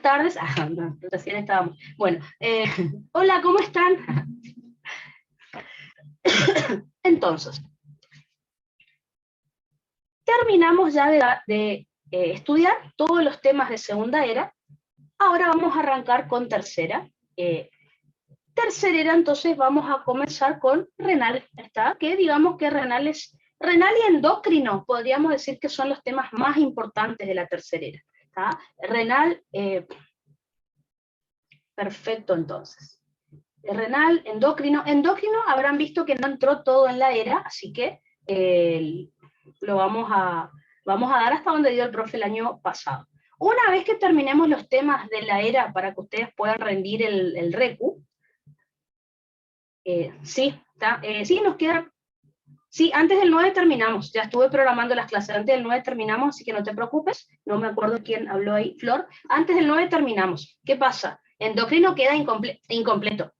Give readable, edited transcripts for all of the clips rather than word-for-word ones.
Buenas tardes. No, recién estábamos. Bueno, hola, ¿cómo están? Entonces, terminamos ya de estudiar todos los temas de segunda era. Ahora vamos a arrancar con tercera. Tercera era, entonces vamos a comenzar con renal, ¿está? Que digamos que renal y endocrino, podríamos decir que son los temas más importantes de la tercera era, ¿está? Renal, perfecto entonces. Renal, endocrino habrán visto que no entró todo en la era, así que lo vamos a dar hasta donde dio el profe el año pasado. Una vez que terminemos los temas de la era para que ustedes puedan rendir el RECU, sí, nos queda, sí, antes del 9 terminamos, ya estuve programando las clases, antes del 9 terminamos, así que no te preocupes, no me acuerdo quién habló ahí, Flor, antes del 9 terminamos. ¿Qué pasa? Endocrino queda incompleto.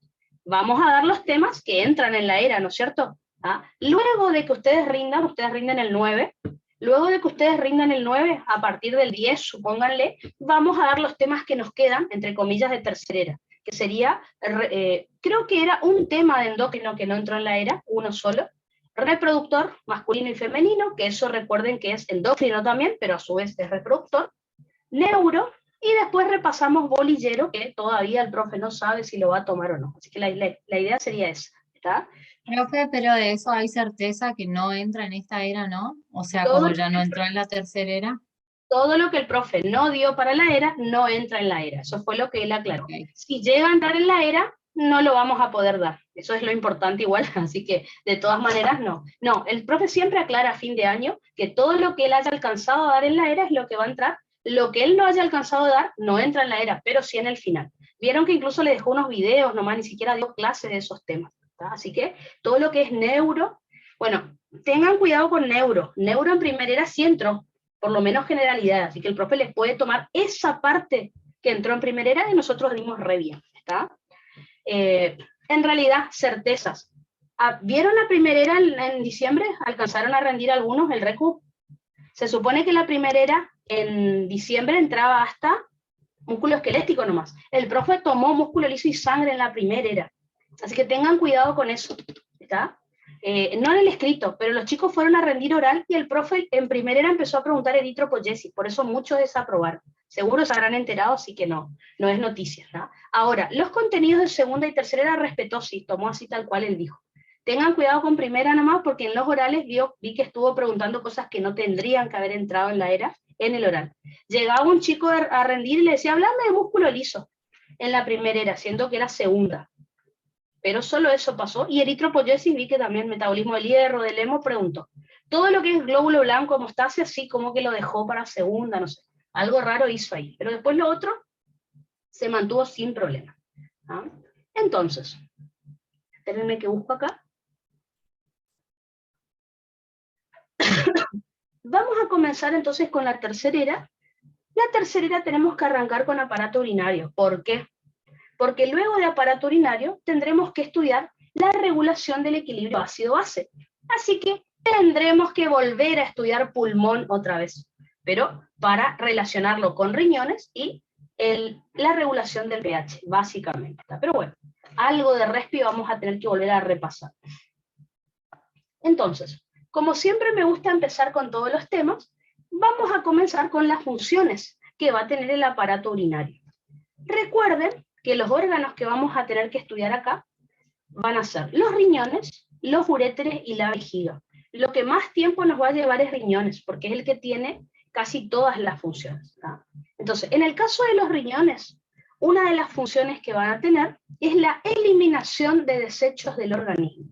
Vamos a dar los temas que entran en la era, ¿no es cierto? ¿Ah? Luego de que ustedes rinden el 9, luego de que ustedes rindan el 9, a partir del 10, supónganle, vamos a dar los temas que nos quedan, entre comillas, de tercera era, que sería, creo que era un tema de endocrino que no entró en la era, uno solo, reproductor, masculino y femenino, que eso recuerden que es endocrino también, pero a su vez es reproductor, neuro, y después repasamos bolillero, que todavía el profe no sabe si lo va a tomar o no. Así que la idea sería esa, ¿está? Profe, pero de eso hay certeza que no entra en esta era, ¿no? O sea, Todo, como ya no entró en la tercera era. todo lo que el profe no dio para la era, no entra en la era. Eso fue lo que él aclaró. Okay. Si llega a entrar en la era, no lo vamos a poder dar. Eso es lo importante igual, así que de todas maneras no. No, el profe siempre aclara a fin de año que todo lo que él haya alcanzado a dar en la era es lo que va a entrar. Lo que él no haya alcanzado a dar no entra en la era, pero sí en el final. Vieron que incluso le dejó unos videos nomás, ni siquiera dio clases de esos temas. ¿Tá? Así que todo lo que es neuro, bueno, tengan cuidado con neuro. Neuro en primera era sí entró, por lo menos generalidad, así que el profe les puede tomar esa parte que entró en primera era y nosotros dimos re bien, ¿está? En realidad, certezas. ¿Vieron la primera era en diciembre? ¿Alcanzaron a rendir algunos el RECU? Se supone que la primera era en diciembre entraba hasta músculo esquelético nomás. El profe tomó músculo liso y sangre en la primera era. Así que tengan cuidado con eso, ¿está? No en el escrito, pero los chicos fueron a rendir oral y el profe en primera era empezó a preguntar eritropoyesis, por eso muchos desaprobaron. Seguro se habrán enterado, así que no es noticia, ¿no? Ahora, los contenidos de segunda y tercera era respetó, sí, tomó así tal cual él dijo. Tengan cuidado con primera nomás, porque en los orales vi que estuvo preguntando cosas que no tendrían que haber entrado en la era, en el oral. Llegaba un chico a rendir y le decía, hablame de músculo liso, en la primera era, siendo que era segunda. Pero solo eso pasó, y eritropoyesis vi que también metabolismo del hierro, del hemo, preguntó. Todo lo que es glóbulo blanco, hemostasia, sí, como que lo dejó para segunda, no sé. Algo raro hizo ahí, pero después lo otro se mantuvo sin problema. ¿Ah? Entonces, espérenme que busco acá. Vamos a comenzar entonces con la tercera era. La tercera era tenemos que arrancar con aparato urinario. ¿Por qué? Porque luego de aparato urinario tendremos que estudiar la regulación del equilibrio ácido-base. Así que tendremos que volver a estudiar pulmón otra vez, pero para relacionarlo con riñones y la regulación del pH, básicamente. Pero bueno, algo de respi vamos a tener que volver a repasar. Entonces, como siempre me gusta empezar con todos los temas, vamos a comenzar con las funciones que va a tener el aparato urinario. Recuerden que los órganos que vamos a tener que estudiar acá van a ser los riñones, los uréteres y la vejiga. Lo que más tiempo nos va a llevar es riñones, porque es el que tiene casi todas las funciones. ¿tá? Entonces, en el caso de los riñones, una de las funciones que van a tener es la eliminación de desechos del organismo.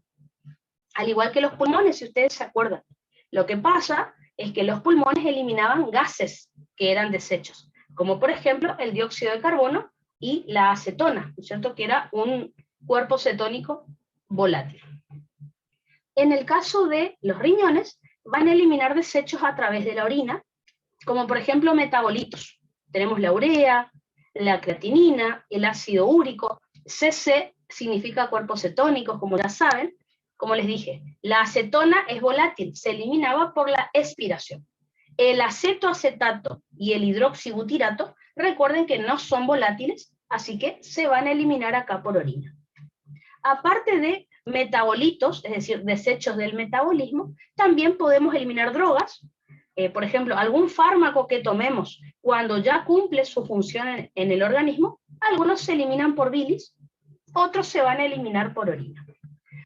Al igual que los pulmones, si ustedes se acuerdan. Lo que pasa es que los pulmones eliminaban gases que eran desechos, como por ejemplo el dióxido de carbono y la acetona, ¿no es cierto? Que era un cuerpo cetónico volátil. En el caso de los riñones, van a eliminar desechos a través de la orina, como por ejemplo metabolitos. Tenemos la urea, la creatinina, el ácido úrico, CC significa cuerpos cetónicos, como ya saben. Como les dije, la acetona es volátil, se eliminaba por la expiración. El acetoacetato y el hidroxibutirato, recuerden que no son volátiles, así que se van a eliminar acá por orina. Aparte de metabolitos, es decir, desechos del metabolismo, también podemos eliminar drogas. Por ejemplo, algún fármaco que tomemos cuando ya cumple su función en el organismo, algunos se eliminan por bilis, otros se van a eliminar por orina.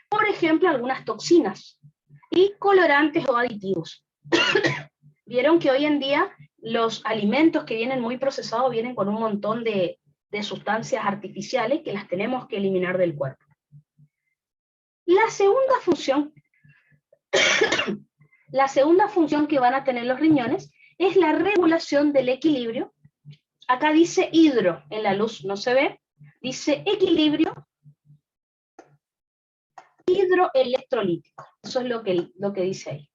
Por ejemplo, algunas toxinas y colorantes o aditivos. Vieron que hoy en día los alimentos que vienen muy procesados vienen con un montón de sustancias artificiales que las tenemos que eliminar del cuerpo. La segunda función que van a tener los riñones es la regulación del equilibrio. Acá dice hidro, en la luz no se ve, dice equilibrio hidroelectrolítico. Eso es lo que dice ahí.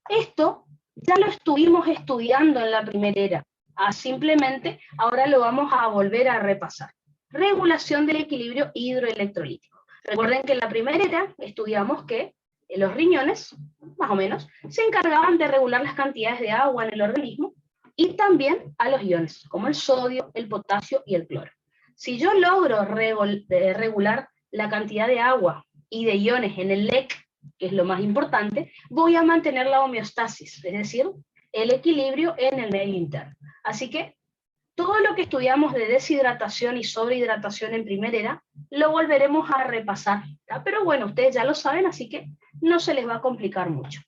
Esto ya lo estuvimos estudiando en la primera era. Simplemente ahora lo vamos a volver a repasar. Regulación del equilibrio hidroelectrolítico. Recuerden que en la primera era estudiamos que los riñones, más o menos, se encargaban de regular las cantidades de agua en el organismo y también a los iones, como el sodio, el potasio y el cloro. Si yo logro regular la cantidad de agua y de iones en el LEC, que es lo más importante, voy a mantener la homeostasis, es decir, el equilibrio en el medio interno. Así que todo lo que estudiamos de deshidratación y sobrehidratación en primera era, lo volveremos a repasar, ¿tá? Pero bueno, ustedes ya lo saben, así que no se les va a complicar mucho.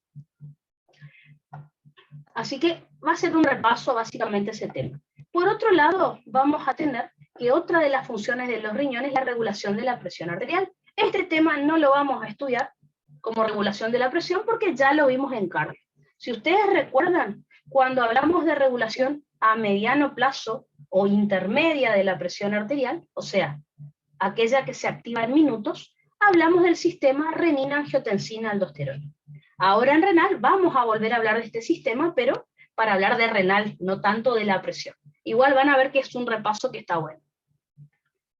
Así que va a ser un repaso básicamente ese tema. Por otro lado, vamos a tener que otra de las funciones de los riñones es la regulación de la presión arterial. Este tema no lo vamos a estudiar como regulación de la presión porque ya lo vimos en cardio. Si ustedes recuerdan, cuando hablamos de regulación a mediano plazo o intermedia de la presión arterial, o sea, aquella que se activa en minutos, hablamos del sistema renina-angiotensina-aldosterona. Ahora en renal vamos a volver a hablar de este sistema, pero para hablar de renal, no tanto de la presión. Igual van a ver que es un repaso que está bueno.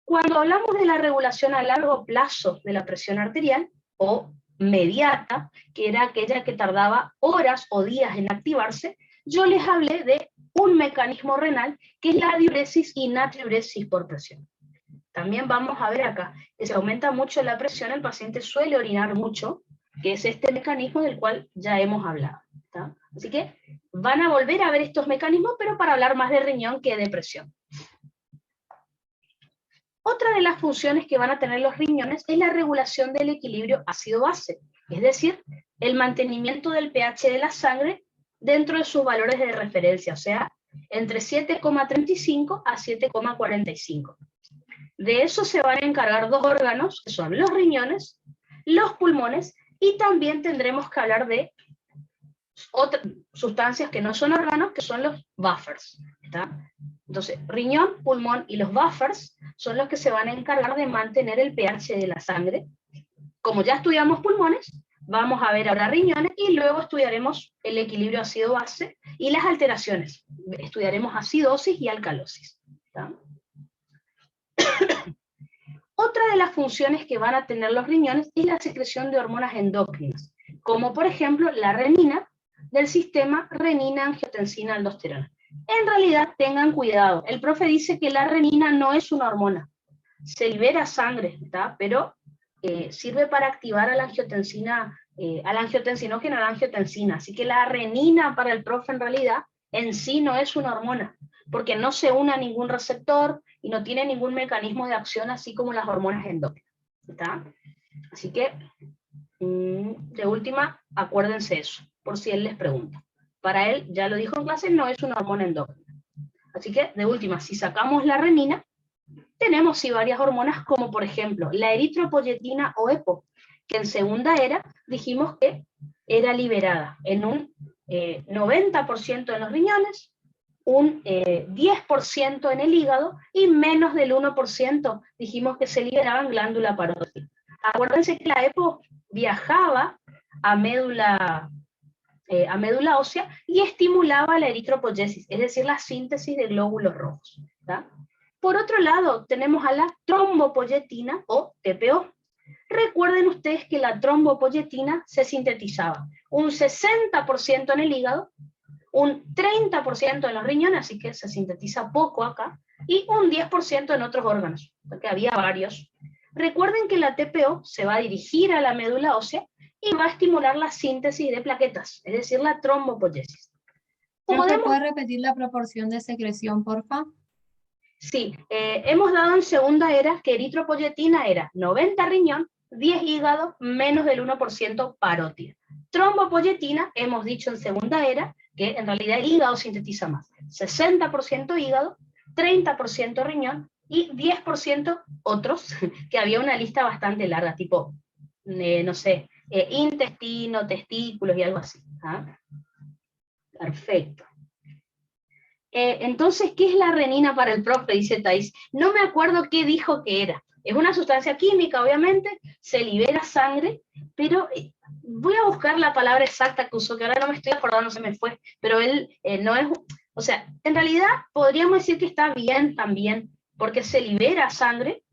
Cuando hablamos de la regulación a largo plazo de la presión arterial, o mediata, que era aquella que tardaba horas o días en activarse, yo les hablé de un mecanismo renal que es la diuresis y natriuresis por presión. También vamos a ver acá que se aumenta mucho la presión, el paciente suele orinar mucho, que es este mecanismo del cual ya hemos hablado, ¿tá? Así que van a volver a ver estos mecanismos, pero para hablar más de riñón que de presión. Otra de las funciones que van a tener los riñones es la regulación del equilibrio ácido-base, es decir, el mantenimiento del pH de la sangre dentro de sus valores de referencia, o sea, entre 7,35 a 7,45. De eso se van a encargar dos órganos, que son los riñones, los pulmones, y también tendremos que hablar de otras sustancias que no son órganos, que son los buffers, ¿está? Entonces, riñón, pulmón y los buffers son los que se van a encargar de mantener el pH de la sangre. Como ya estudiamos pulmones, vamos a ver ahora riñones y luego estudiaremos el equilibrio ácido-base y las alteraciones. Estudiaremos acidosis y alcalosis, ¿está? Otra de las funciones que van a tener los riñones es la secreción de hormonas endócrinas, como por ejemplo la renina del sistema renina-angiotensina-aldosterona. En realidad, tengan cuidado, el profe dice que la renina no es una hormona, se libera sangre, ¿tá? Pero sirve para activar a la angiotensina, al angiotensinógeno, a la angiotensina, así que la renina para el profe en realidad en sí no es una hormona, porque no se une a ningún receptor y no tiene ningún mecanismo de acción así como las hormonas endócrinas, ¿está? Así que, de última, acuérdense eso, por si él les pregunta. Para él, ya lo dijo en clase, no es una hormona endócrina. Así que, de última, si sacamos la renina, tenemos sí varias hormonas, como por ejemplo la eritropoyetina o EPO, que en segunda era dijimos que era liberada en un 90% en los riñones, un 10% en el hígado y menos del 1% dijimos que se liberaba en glándula parótida. Acuérdense que la EPO viajaba a médula ósea y estimulaba la eritropoyesis, es decir, la síntesis de glóbulos rojos, ¿tá? Por otro lado, tenemos a la trombopoyetina o TPO. Recuerden ustedes que la trombopoyetina se sintetizaba un 60% en el hígado un 30% en los riñones, así que se sintetiza poco acá, y un 10% en otros órganos, porque había varios. Recuerden que la TPO se va a dirigir a la médula ósea y va a estimular la síntesis de plaquetas, es decir, la trombopoyesis. ¿Profe, puede repetir la proporción de secreción, porfa? Sí, hemos dado en segunda era que eritropoyetina era 90 riñón, 10 hígado, menos del 1% parótida. Trombopoyetina, hemos dicho en segunda era, que en realidad el hígado sintetiza más. 60% hígado, 30% riñón y 10% otros, que había una lista bastante larga, tipo, no sé, intestino, testículos y algo así. ¿Ah? Perfecto. Entonces, ¿qué es la renina para el profe? Dice Thais. No me acuerdo qué dijo que era. Es una sustancia química, obviamente, se libera sangre, pero voy a buscar la palabra exacta que usó, que ahora no me estoy acordando, se me fue, pero él no es, o sea, en realidad podríamos decir que está bien también, porque se libera sangre,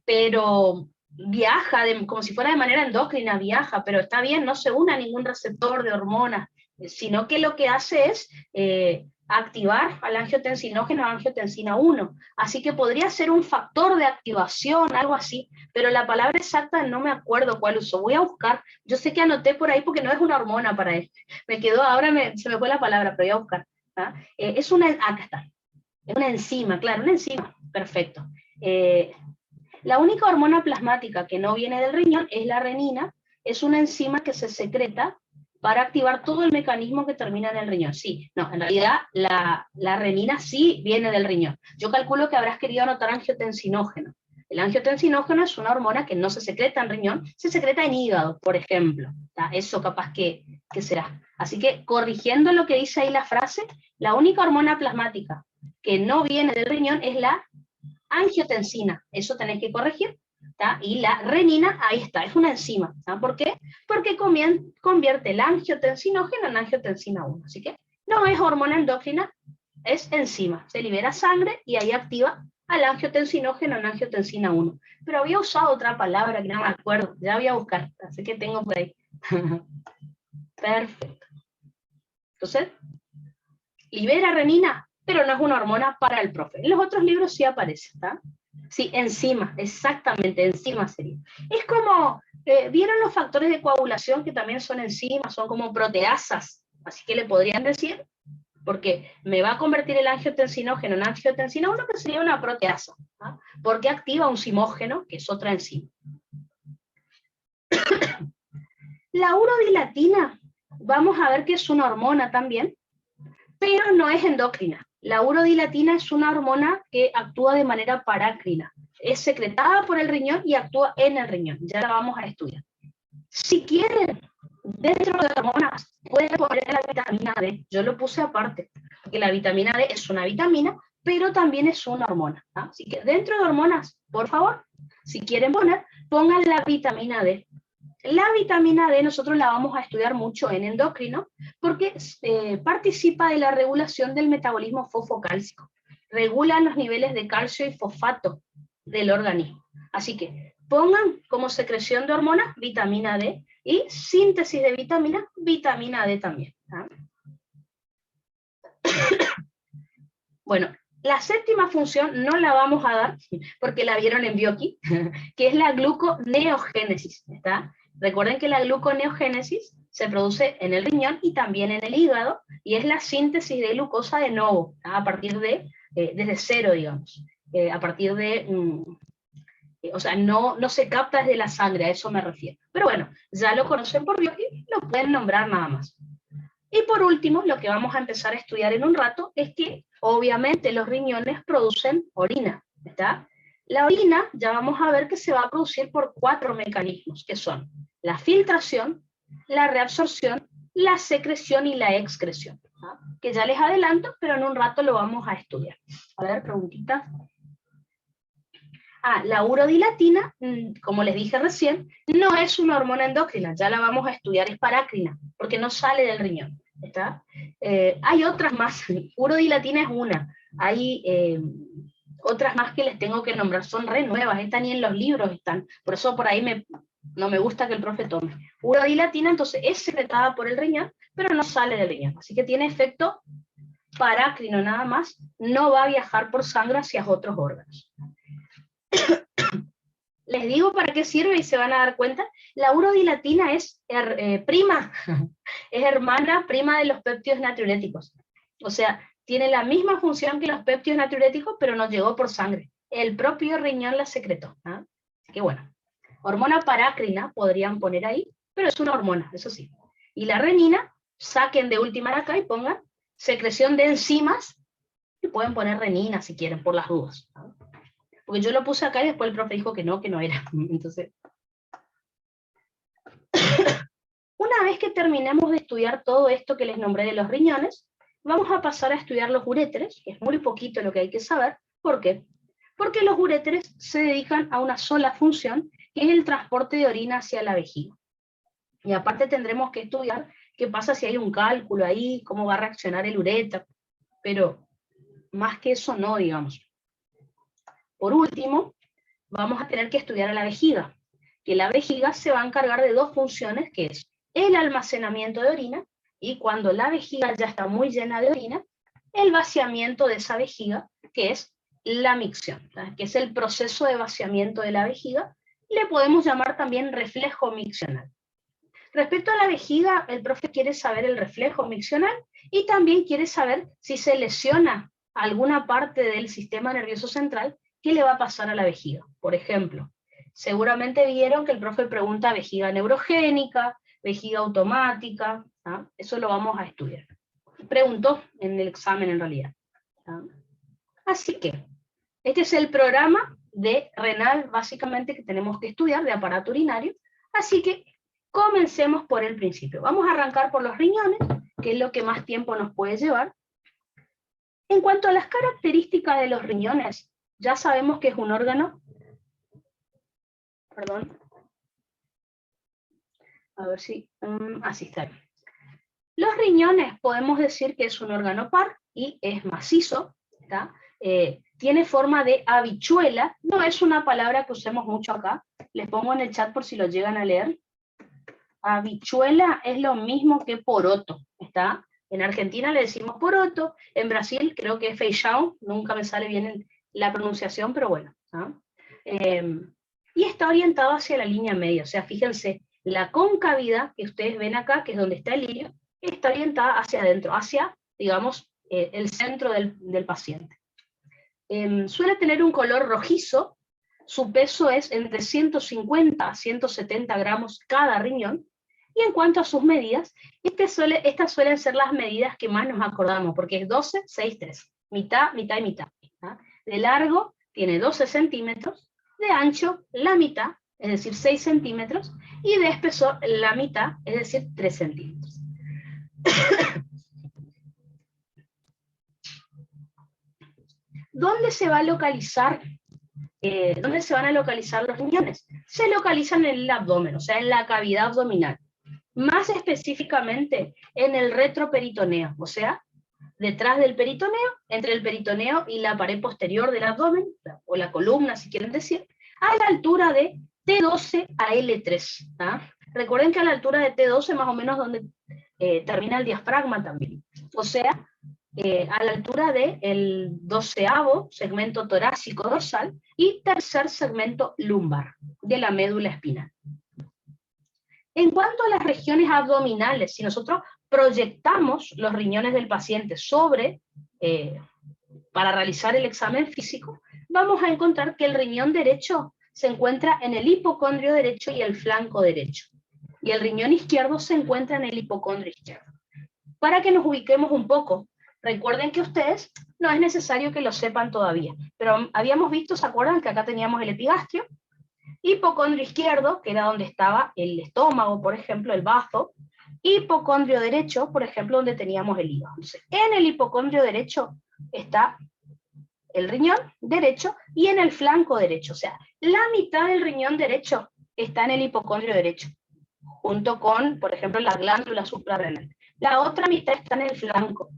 pero viaja, como si fuera de manera endócrina, viaja, pero está bien, no se une a ningún receptor de hormonas, sino que lo que hace es activar al angiotensinógeno, angiotensina 1. Así que podría ser un factor de activación, algo así, pero la palabra exacta no me acuerdo cuál usó. Voy a buscar, yo sé que anoté por ahí porque no es una hormona para esto. Me quedó, ahora se me fue la palabra, pero voy a buscar. ¿Ah? Es una, acá está, es una enzima, claro, una enzima, perfecto. La única hormona plasmática que no viene del riñón es la renina, es una enzima que se secreta para activar todo el mecanismo que termina en el riñón. Sí, no, en realidad la renina sí viene del riñón. Yo calculo que habrás querido anotar angiotensinógeno. El angiotensinógeno es una hormona que no se secreta en riñón, se secreta en hígado, por ejemplo. ¿Tá? Eso capaz que será. Así que, corrigiendo lo que dice ahí la frase, la única hormona plasmática que no viene del riñón es la angiotensina, eso tenés que corregir, ¿tá? Y la renina, ahí está, es una enzima, ¿tá? ¿Por qué? Porque convierte el angiotensinógeno en angiotensina 1, así que no es hormona endócrina, es enzima, se libera sangre y ahí activa al angiotensinógeno en angiotensina 1, pero había usado otra palabra que no me acuerdo, ya voy a buscar, así que tengo por ahí. Perfecto. Entonces, libera renina, pero no es una hormona para el profe. En los otros libros sí aparece, ¿está? Sí, enzima, exactamente, enzima sería. Es como, ¿vieron los factores de coagulación que también son enzimas, son como proteasas? Así que le podrían decir, porque me va a convertir el angiotensinógeno en angiotensina 1, que sería una proteasa, ¿tá? Porque activa un simógeno, que es otra enzima. La urodilatina, vamos a ver que es una hormona también, pero no es endocrina. La urodilatina es una hormona que actúa de manera parácrina. Es secretada por el riñón y actúa en el riñón. Ya la vamos a estudiar. Si quieren, dentro de hormonas, pueden poner la vitamina D. Yo lo puse aparte, porque la vitamina D es una vitamina, pero también es una hormona. ¿Ah? Así que dentro de hormonas, por favor, si quieren poner, pongan la vitamina D. La vitamina D nosotros la vamos a estudiar mucho en endocrino porque participa de la regulación del metabolismo fosfocálcico. Regula los niveles de calcio y fosfato del organismo. Así que pongan como secreción de hormonas vitamina D y síntesis de vitamina D también. ¿Ah? Bueno, la séptima función no la vamos a dar porque la vieron en Bioqui, que es la gluconeogénesis. ¿Está? Recuerden que la gluconeogénesis se produce en el riñón y también en el hígado, y es la síntesis de glucosa de nuevo, a partir de, desde cero, digamos, a partir de, o sea, no se capta desde la sangre, a eso me refiero. Pero bueno, ya lo conocen por Bioqui, lo pueden nombrar nada más. Y por último, lo que vamos a empezar a estudiar en un rato es que, obviamente, los riñones producen orina, ¿está? La orina, ya vamos a ver que se va a producir por 4 mecanismos, que son la filtración, la reabsorción, la secreción y la excreción, ¿tá? Que ya les adelanto, pero en un rato lo vamos a estudiar. A ver, preguntitas. La urodilatina, como les dije recién, no es una hormona endócrina, ya la vamos a estudiar, es parácrina, porque no sale del riñón. ¿Está? Hay otras más, urodilatina es una, hay otras más que les tengo que nombrar, son re nuevas, están ni en los libros están, por eso por ahí no me gusta que el profe tome. Urodilatina entonces es secretada por el riñón, pero no sale del riñón, así que tiene efecto parácrino nada más, no va a viajar por sangre hacia otros órganos. Les digo para qué sirve y se van a dar cuenta. La urodilatina es prima, es hermana prima de los péptidos natriuréticos. O sea, tiene la misma función que los péptidos natriuréticos, pero no llegó por sangre. El propio riñón la secretó. ¿Ah? Así que bueno, hormona parácrina podrían poner ahí, pero es una hormona, eso sí. Y la renina, saquen de última de acá y pongan secreción de enzimas, y pueden poner renina si quieren, por las dudas. ¿Ah? Porque yo lo puse acá y después el profe dijo que no era. Entonces, una vez que terminemos de estudiar todo esto que les nombré de los riñones, vamos a pasar a estudiar los uréteres, que es muy poquito lo que hay que saber. ¿Por qué? Porque los uréteres se dedican a una sola función, que es el transporte de orina hacia la vejiga. Y aparte tendremos que estudiar qué pasa si hay un cálculo ahí, cómo va a reaccionar el uréter, pero más que eso no, digamos. Por último, vamos a tener que estudiar a la vejiga, que la vejiga se va a encargar de dos funciones, que es el almacenamiento de orina, y cuando la vejiga ya está muy llena de orina, el vaciamiento de esa vejiga, que es la micción, que es el proceso de vaciamiento de la vejiga, le podemos llamar también reflejo miccional. Respecto a la vejiga, el profe quiere saber el reflejo miccional y también quiere saber si se lesiona alguna parte del sistema nervioso central, ¿qué le va a pasar a la vejiga? Por ejemplo, seguramente vieron que el profe pregunta vejiga neurogénica, vejiga automática, ¿ah? Eso lo vamos a estudiar. Preguntó en el examen en realidad. ¿Ah? Así que, este es el programa de renal básicamente que tenemos que estudiar, de aparato urinario, así que comencemos por el principio. Vamos a arrancar por los riñones, que es lo que más tiempo nos puede llevar. En cuanto a las características de los riñones, ya sabemos que es un órgano, perdón, a ver si, así está. Los riñones podemos decir que es un órgano par y es macizo, ¿está? Tiene forma de habichuela, no es una palabra que usemos mucho acá, les pongo en el chat por si lo llegan a leer. Habichuela es lo mismo que poroto, ¿está? En Argentina le decimos poroto, en Brasil creo que es feijão, nunca me sale bien la pronunciación, pero bueno. ¿Ah? Y está orientado hacia la línea media, o sea, fíjense, la concavidad que ustedes ven acá, que es donde está el lirio, está orientada hacia adentro, hacia, digamos, el centro del paciente. Suele tener un color rojizo, su peso es entre 150 a 170 gramos cada riñón, y en cuanto a sus medidas, estas suelen ser las medidas que más nos acordamos, porque es 12, 6, 3, mitad, mitad y mitad. ¿Ah? De largo tiene 12 centímetros, de ancho la mitad, es decir, 6 centímetros, y de espesor la mitad, es decir, 3 centímetros. ¿Dónde se va a localizar? ¿Dónde se van a localizar los riñones? Se localizan en el abdomen, o sea, en la cavidad abdominal. Más específicamente en el retroperitoneo, o sea, detrás del peritoneo, entre el peritoneo y la pared posterior del abdomen, o la columna, si quieren decir, a la altura de T12 a L3. ¿Ah? Recuerden que a la altura de T12 más o menos donde termina el diafragma también. O sea, a la altura del 12º segmento torácico dorsal y tercer segmento lumbar de la médula espinal. En cuanto a las regiones abdominales, si nosotros proyectamos los riñones del paciente para realizar el examen físico, vamos a encontrar que el riñón derecho se encuentra en el hipocondrio derecho y el flanco derecho, y el riñón izquierdo se encuentra en el hipocondrio izquierdo. Para que nos ubiquemos un poco, recuerden que ustedes no es necesario que lo sepan todavía, pero habíamos visto, ¿se acuerdan que acá teníamos el epigastrio? Hipocondrio izquierdo, que era donde estaba el estómago, por ejemplo, el bazo. Hipocondrio derecho, por ejemplo, donde teníamos el hígado. Entonces, en el hipocondrio derecho está el riñón derecho y en el flanco derecho. O sea, la mitad del riñón derecho está en el hipocondrio derecho, junto con, por ejemplo, la glándula suprarrenal. La otra mitad está en el flanco.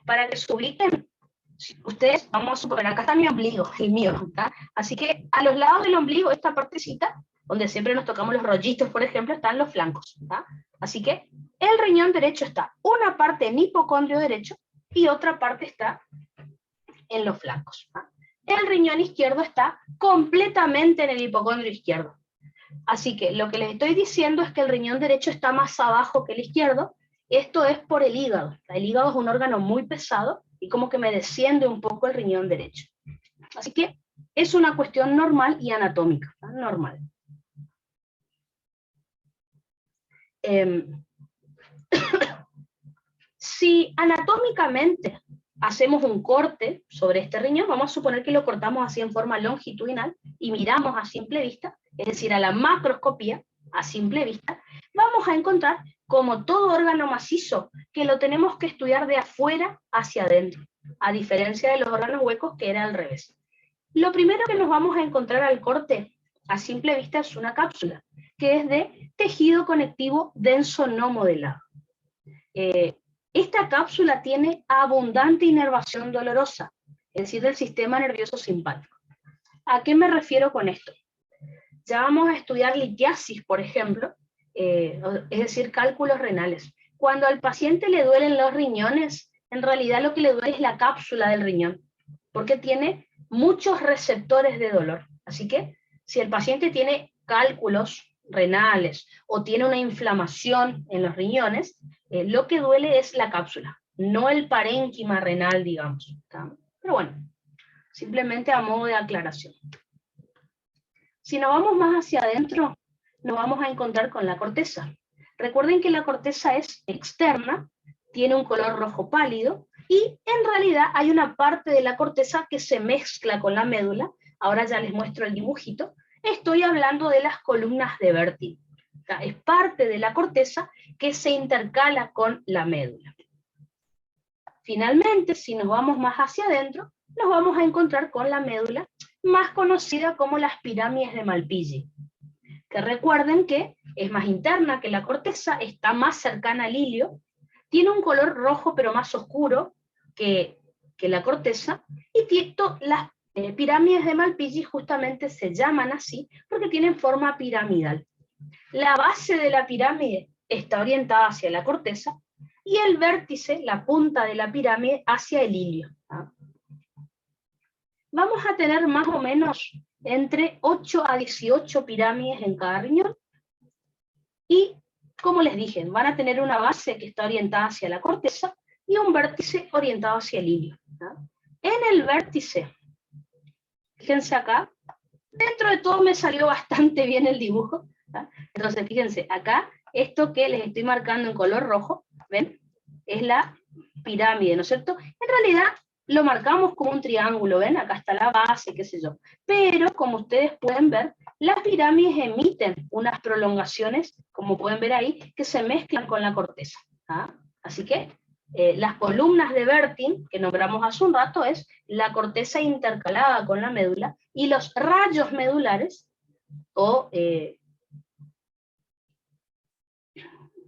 Para que se ubiquen, ustedes, vamos a suponer, acá está mi ombligo, el mío, ¿tá? Así que a los lados del ombligo, esta partecita, donde siempre nos tocamos los rollitos, por ejemplo, están los flancos. ¿Tá? Así que el riñón derecho está una parte en hipocondrio derecho y otra parte está en los flancos. ¿Tá? El riñón izquierdo está completamente en el hipocondrio izquierdo. Así que lo que les estoy diciendo es que el riñón derecho está más abajo que el izquierdo. Esto es por el hígado. El hígado es un órgano muy pesado y como que me desciende un poco el riñón derecho. Así que es una cuestión normal y anatómica, ¿tá? Normal. Si anatómicamente hacemos un corte sobre este riñón, vamos a suponer que lo cortamos así en forma longitudinal y miramos a simple vista, es decir, a la macroscopía, a simple vista, vamos a encontrar, como todo órgano macizo, que lo tenemos que estudiar de afuera hacia adentro, a diferencia de los órganos huecos que era al revés. Lo primero que nos vamos a encontrar al corte, a simple vista, es una cápsula, que es de tejido conectivo denso no modelado. Esta cápsula tiene abundante inervación dolorosa, es decir, del sistema nervioso simpático. ¿A qué me refiero con esto? Ya vamos a estudiar litiasis, por ejemplo, es decir, cálculos renales. Cuando al paciente le duelen los riñones, en realidad lo que le duele es la cápsula del riñón, porque tiene muchos receptores de dolor. Así que, si el paciente tiene cálculos renales o tiene una inflamación en los riñones, lo que duele es la cápsula, no el parénquima renal, digamos. ¿Tá? Pero bueno, simplemente a modo de aclaración. Si nos vamos más hacia adentro, nos vamos a encontrar con la corteza. Recuerden que la corteza es externa, tiene un color rojo pálido, y en realidad hay una parte de la corteza que se mezcla con la médula. Ahora ya les muestro el dibujito. Estoy hablando de las columnas de Bertin. Es parte de la corteza que se intercala con la médula. Finalmente, si nos vamos más hacia adentro, nos vamos a encontrar con la médula, más conocida como las pirámides de Malpighi, que recuerden que es más interna que la corteza, está más cercana al ilio, tiene un color rojo pero más oscuro que la corteza, y las pirámides de Malpighi justamente se llaman así porque tienen forma piramidal. La base de la pirámide está orientada hacia la corteza y el vértice, la punta de la pirámide, hacia el ilio. ¿Ah? Vamos a tener más o menos entre 8 a 18 pirámides en cada riñón y, como les dije, van a tener una base que está orientada hacia la corteza y un vértice orientado hacia el ilio. ¿Ah? En el vértice, fíjense acá, dentro de todo me salió bastante bien el dibujo. ¿Ah? Entonces, fíjense, acá, esto que les estoy marcando en color rojo, ¿ven? Es la pirámide, ¿no es cierto? En realidad, lo marcamos como un triángulo, ¿ven? Acá está la base, qué sé yo. Pero, como ustedes pueden ver, las pirámides emiten unas prolongaciones, como pueden ver ahí, que se mezclan con la corteza. ¿Ah? Así que, las columnas de Bertin, que nombramos hace un rato, es la corteza intercalada con la médula, y los rayos medulares, o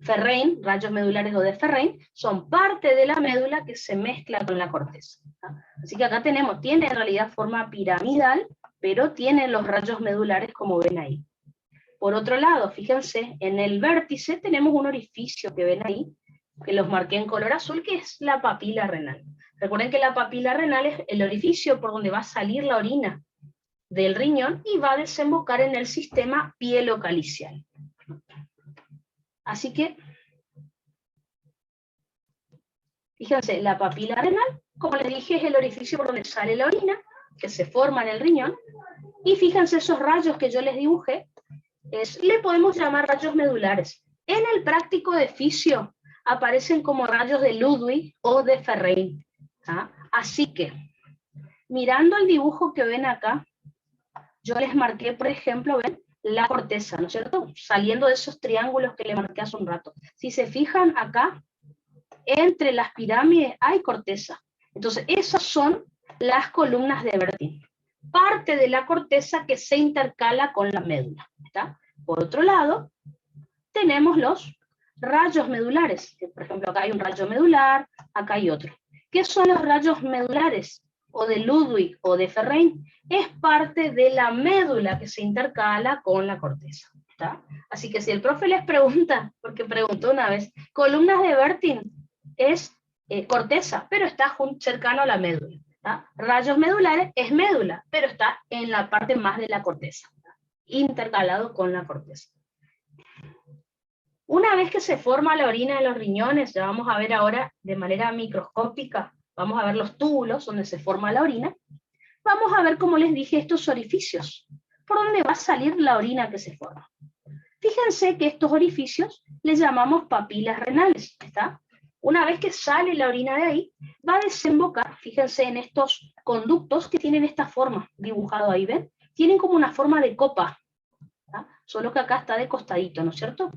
Ferrein, rayos medulares o de Ferrein, son parte de la médula que se mezcla con la corteza. ¿Ah? Así que acá tiene en realidad forma piramidal, pero tiene los rayos medulares como ven ahí. Por otro lado, fíjense, en el vértice tenemos un orificio que ven ahí, que los marqué en color azul, que es la papila renal. Recuerden que la papila renal es el orificio por donde va a salir la orina del riñón y va a desembocar en el sistema pielocalicial. Así que, fíjense, la papila renal, como les dije, es el orificio por donde sale la orina, que se forma en el riñón, y fíjense esos rayos que yo les dibujé, le podemos llamar rayos medulares. En el práctico de fisio aparecen como rayos de Ludwig o de Ferrein. ¿Ah? Así que, mirando el dibujo que ven acá, yo les marqué, por ejemplo, ven, la corteza, ¿no es cierto? Saliendo de esos triángulos que le marqué hace un rato. Si se fijan acá, entre las pirámides hay corteza. Entonces, esas son las columnas de Bertin. Parte de la corteza que se intercala con la médula. ¿Está? Por otro lado, tenemos los rayos medulares. Por ejemplo, acá hay un rayo medular, acá hay otro. ¿Qué son los rayos medulares? o de Ludwig o de Ferrein, es parte de la médula que se intercala con la corteza. ¿Está? Así que si el profe les pregunta, porque preguntó una vez, columnas de Bertin es corteza, pero está cercano a la médula. ¿Está? Rayos medulares es médula, pero está en la parte más de la corteza, ¿está? Intercalado con la corteza. Una vez que se forma la orina de los riñones, ya vamos a ver ahora de manera microscópica, vamos a ver los túbulos donde se forma la orina, vamos a ver, como les dije, estos orificios, por donde va a salir la orina que se forma. Fíjense que estos orificios les llamamos papilas renales, ¿está? Una vez que sale la orina de ahí, va a desembocar, fíjense en estos conductos que tienen esta forma, dibujado ahí, ¿ven? Tienen como una forma de copa, ¿está? Solo que acá está de costadito, ¿no es cierto?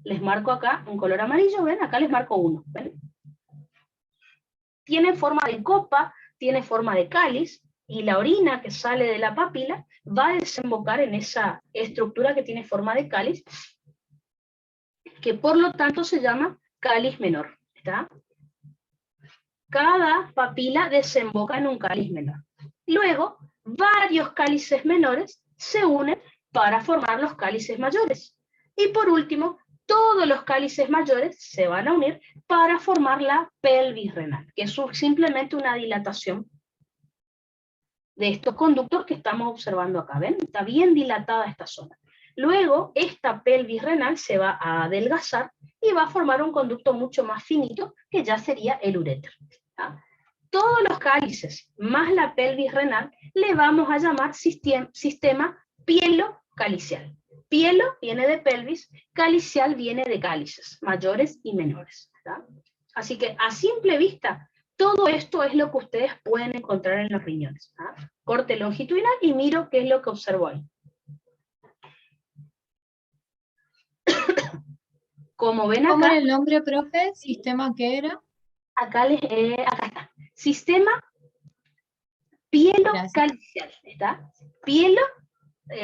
Les marco acá un color amarillo, ¿ven? Acá les marco uno, ¿ven? Tiene forma de copa, tiene forma de cáliz, y la orina que sale de la papila va a desembocar en esa estructura que tiene forma de cáliz, que por lo tanto se llama cáliz menor, ¿está? Cada papila desemboca en un cáliz menor. Luego, varios cálices menores se unen para formar los cálices mayores. Y por último, todos los cálices mayores se van a unir para formar la pelvis renal, que es simplemente una dilatación de estos conductos que estamos observando acá. ¿Ven? Está bien dilatada esta zona. Luego, esta pelvis renal se va a adelgazar y va a formar un conducto mucho más finito, que ya sería el uréter. ¿Ah? Todos los cálices más la pelvis renal le vamos a llamar sistema pielocalicial. Pielo viene de pelvis, calicial viene de cálices, mayores y menores. ¿Tá? Así que a simple vista, todo esto es lo que ustedes pueden encontrar en los riñones. ¿Tá? Corte longitudinal y miro qué es lo que observo ahí. Como ven acá... ¿Cómo era el nombre, profe? ¿Sistema qué era? Acá está. Sistema pielocalicial. ¿Está? Pielo,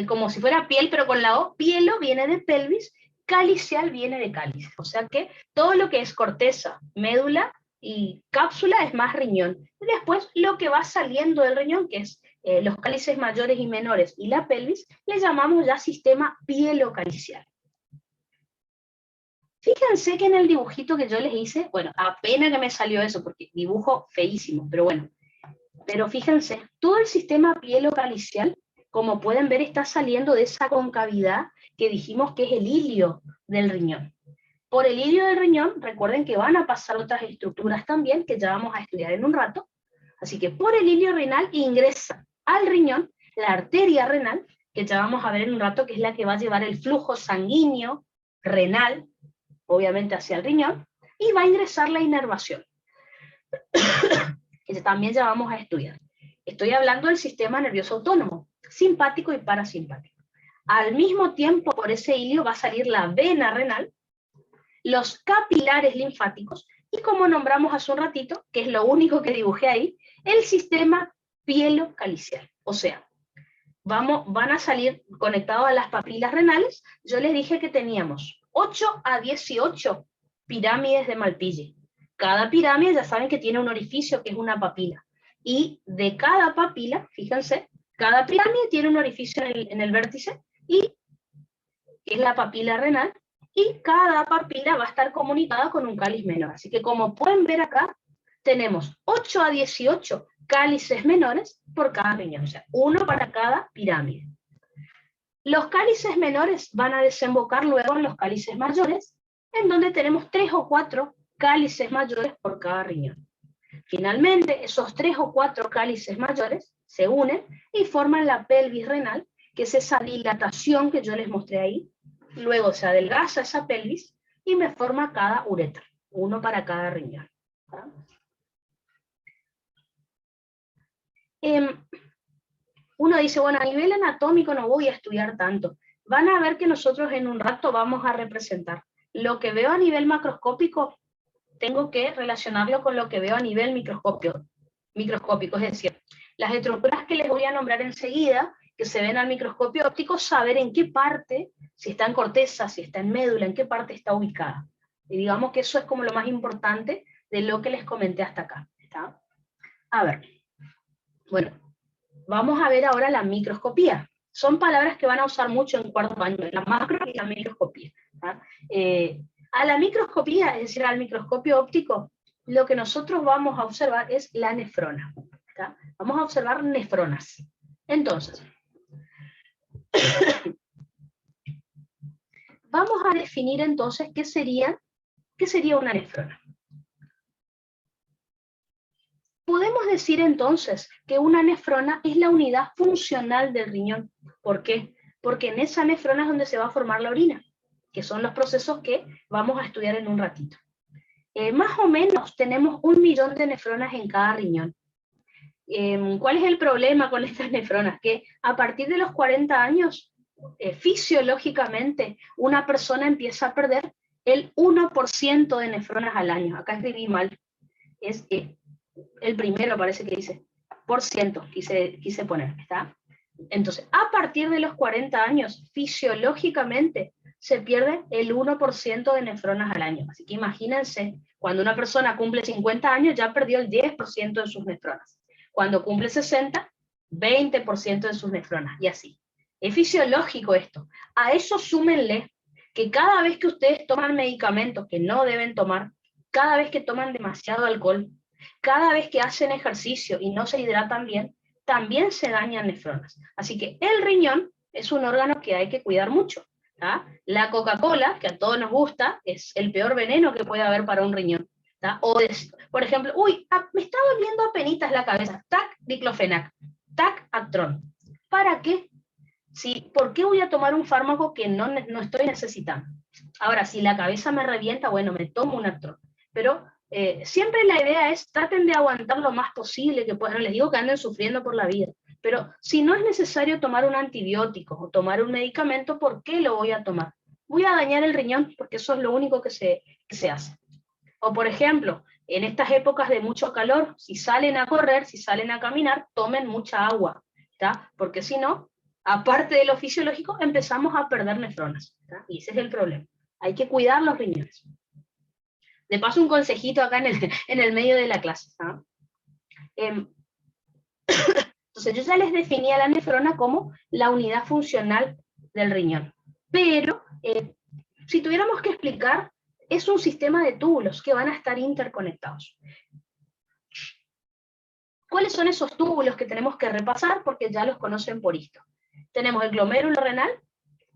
como si fuera piel, pero con la O. Pielo viene de pelvis, calicial viene de cáliz. O sea que todo lo que es corteza, médula y cápsula es más riñón. Y después lo que va saliendo del riñón, que es los cálices mayores y menores y la pelvis, le llamamos ya sistema pielocalicial. Fíjense que en el dibujito que yo les hice, bueno, apenas que me salió eso, porque dibujo feísimo, pero bueno. Pero fíjense, todo el sistema pielocalicial, como pueden ver, está saliendo de esa concavidad que dijimos que es el hilio del riñón. Por el hilio del riñón, recuerden que van a pasar otras estructuras también, que ya vamos a estudiar en un rato. Así que por el hilio renal ingresa al riñón la arteria renal, que ya vamos a ver en un rato, que es la que va a llevar el flujo sanguíneo renal, obviamente hacia el riñón, y va a ingresar la inervación, que también ya vamos a estudiar. Estoy hablando del sistema nervioso autónomo, simpático y parasimpático. Al mismo tiempo, por ese hilio va a salir la vena renal, los capilares linfáticos, y como nombramos hace un ratito, que es lo único que dibujé ahí, el sistema pielocalicial. O sea, van a salir conectados a las papilas renales. Yo les dije que teníamos 8 a 18 pirámides de Malpighi. Cada pirámide ya saben que tiene un orificio, que es una papila. Y de cada papila, fíjense, cada pirámide tiene un orificio en el vértice, y es la papila renal, y cada papila va a estar comunicada con un cáliz menor. Así que como pueden ver acá, tenemos 8 a 18 cálices menores por cada riñón, o sea, uno para cada pirámide. Los cálices menores van a desembocar luego en los cálices mayores, en donde tenemos 3 o 4 cálices mayores por cada riñón. Finalmente, esos 3 o 4 cálices mayores se unen y forman la pelvis renal, que es esa dilatación que yo les mostré ahí. Luego se adelgaza esa pelvis y me forma cada uretra, uno para cada riñón. Uno dice, bueno, a nivel anatómico no voy a estudiar tanto. Van a ver que nosotros en un rato vamos a representar. Lo que veo a nivel macroscópico, tengo que relacionarlo con lo que veo a nivel microscópico, es decir, las estructuras que les voy a nombrar enseguida, que se ven al microscopio óptico, saber en qué parte, si está en corteza, si está en médula, en qué parte está ubicada. Y digamos que eso es como lo más importante de lo que les comenté hasta acá. ¿Está? A ver. Bueno, vamos a ver ahora la microscopía. Son palabras que van a usar mucho en cuarto año, la macro y la microscopía. A la microscopía, es decir, al microscopio óptico, lo que nosotros vamos a observar es la nefrona. ¿Tá? Vamos a observar nefronas. Entonces, vamos a definir entonces qué sería una nefrona. Podemos decir entonces que una nefrona es la unidad funcional del riñón. ¿Por qué? Porque en esa nefrona es donde se va a formar la orina, que son los procesos que vamos a estudiar en un ratito. Más o menos tenemos 1 millón de nefronas en cada riñón. ¿Cuál es el problema con estas nefronas? Que a partir de los 40 años, fisiológicamente, una persona empieza a perder el 1% de nefronas al año. Acá escribí mal. Es el primero parece que dice, por ciento, quise poner, ¿está? Entonces, a partir de los 40 años, fisiológicamente, se pierde el 1% de nefronas al año. Así que imagínense, cuando una persona cumple 50 años, ya perdió el 10% de sus nefronas. Cuando cumple 60, 20% de sus nefronas, y así. Es fisiológico esto. A eso súmenle que cada vez que ustedes toman medicamentos que no deben tomar, cada vez que toman demasiado alcohol, cada vez que hacen ejercicio y no se hidratan bien, también se dañan nefronas. Así que el riñón es un órgano que hay que cuidar mucho. ¿tá? La Coca-Cola, que a todos nos gusta, es el peor veneno que puede haber para un riñón. ¿tá? O, por ejemplo, me está doliendo apenitas la cabeza, tac, diclofenac, tac, Actron. ¿Para qué? ¿Por qué voy a tomar un fármaco que no estoy necesitando? Ahora, si la cabeza me revienta, bueno, me tomo un Actron. Pero siempre la idea es, traten de aguantar lo más posible que puedan. No les digo que anden sufriendo por la vida, pero si no es necesario tomar un antibiótico o tomar un medicamento, ¿por qué lo voy a tomar? Voy a dañar el riñón porque eso es lo único que se hace. O por ejemplo, en estas épocas de mucho calor, si salen a correr, si salen a caminar, tomen mucha agua, ¿tá? Porque si no, aparte de lo fisiológico, empezamos a perder nefronas, ¿tá? Y ese es el problema. Hay que cuidar los riñones. De paso, un consejito acá en el medio de la clase. ¿no? Entonces, yo ya les definía la nefrona como la unidad funcional del riñón. Pero, si tuviéramos que explicar, es un sistema de túbulos que van a estar interconectados. ¿Cuáles son esos túbulos que tenemos que repasar? Porque ya los conocen por esto. Tenemos el glomérulo renal,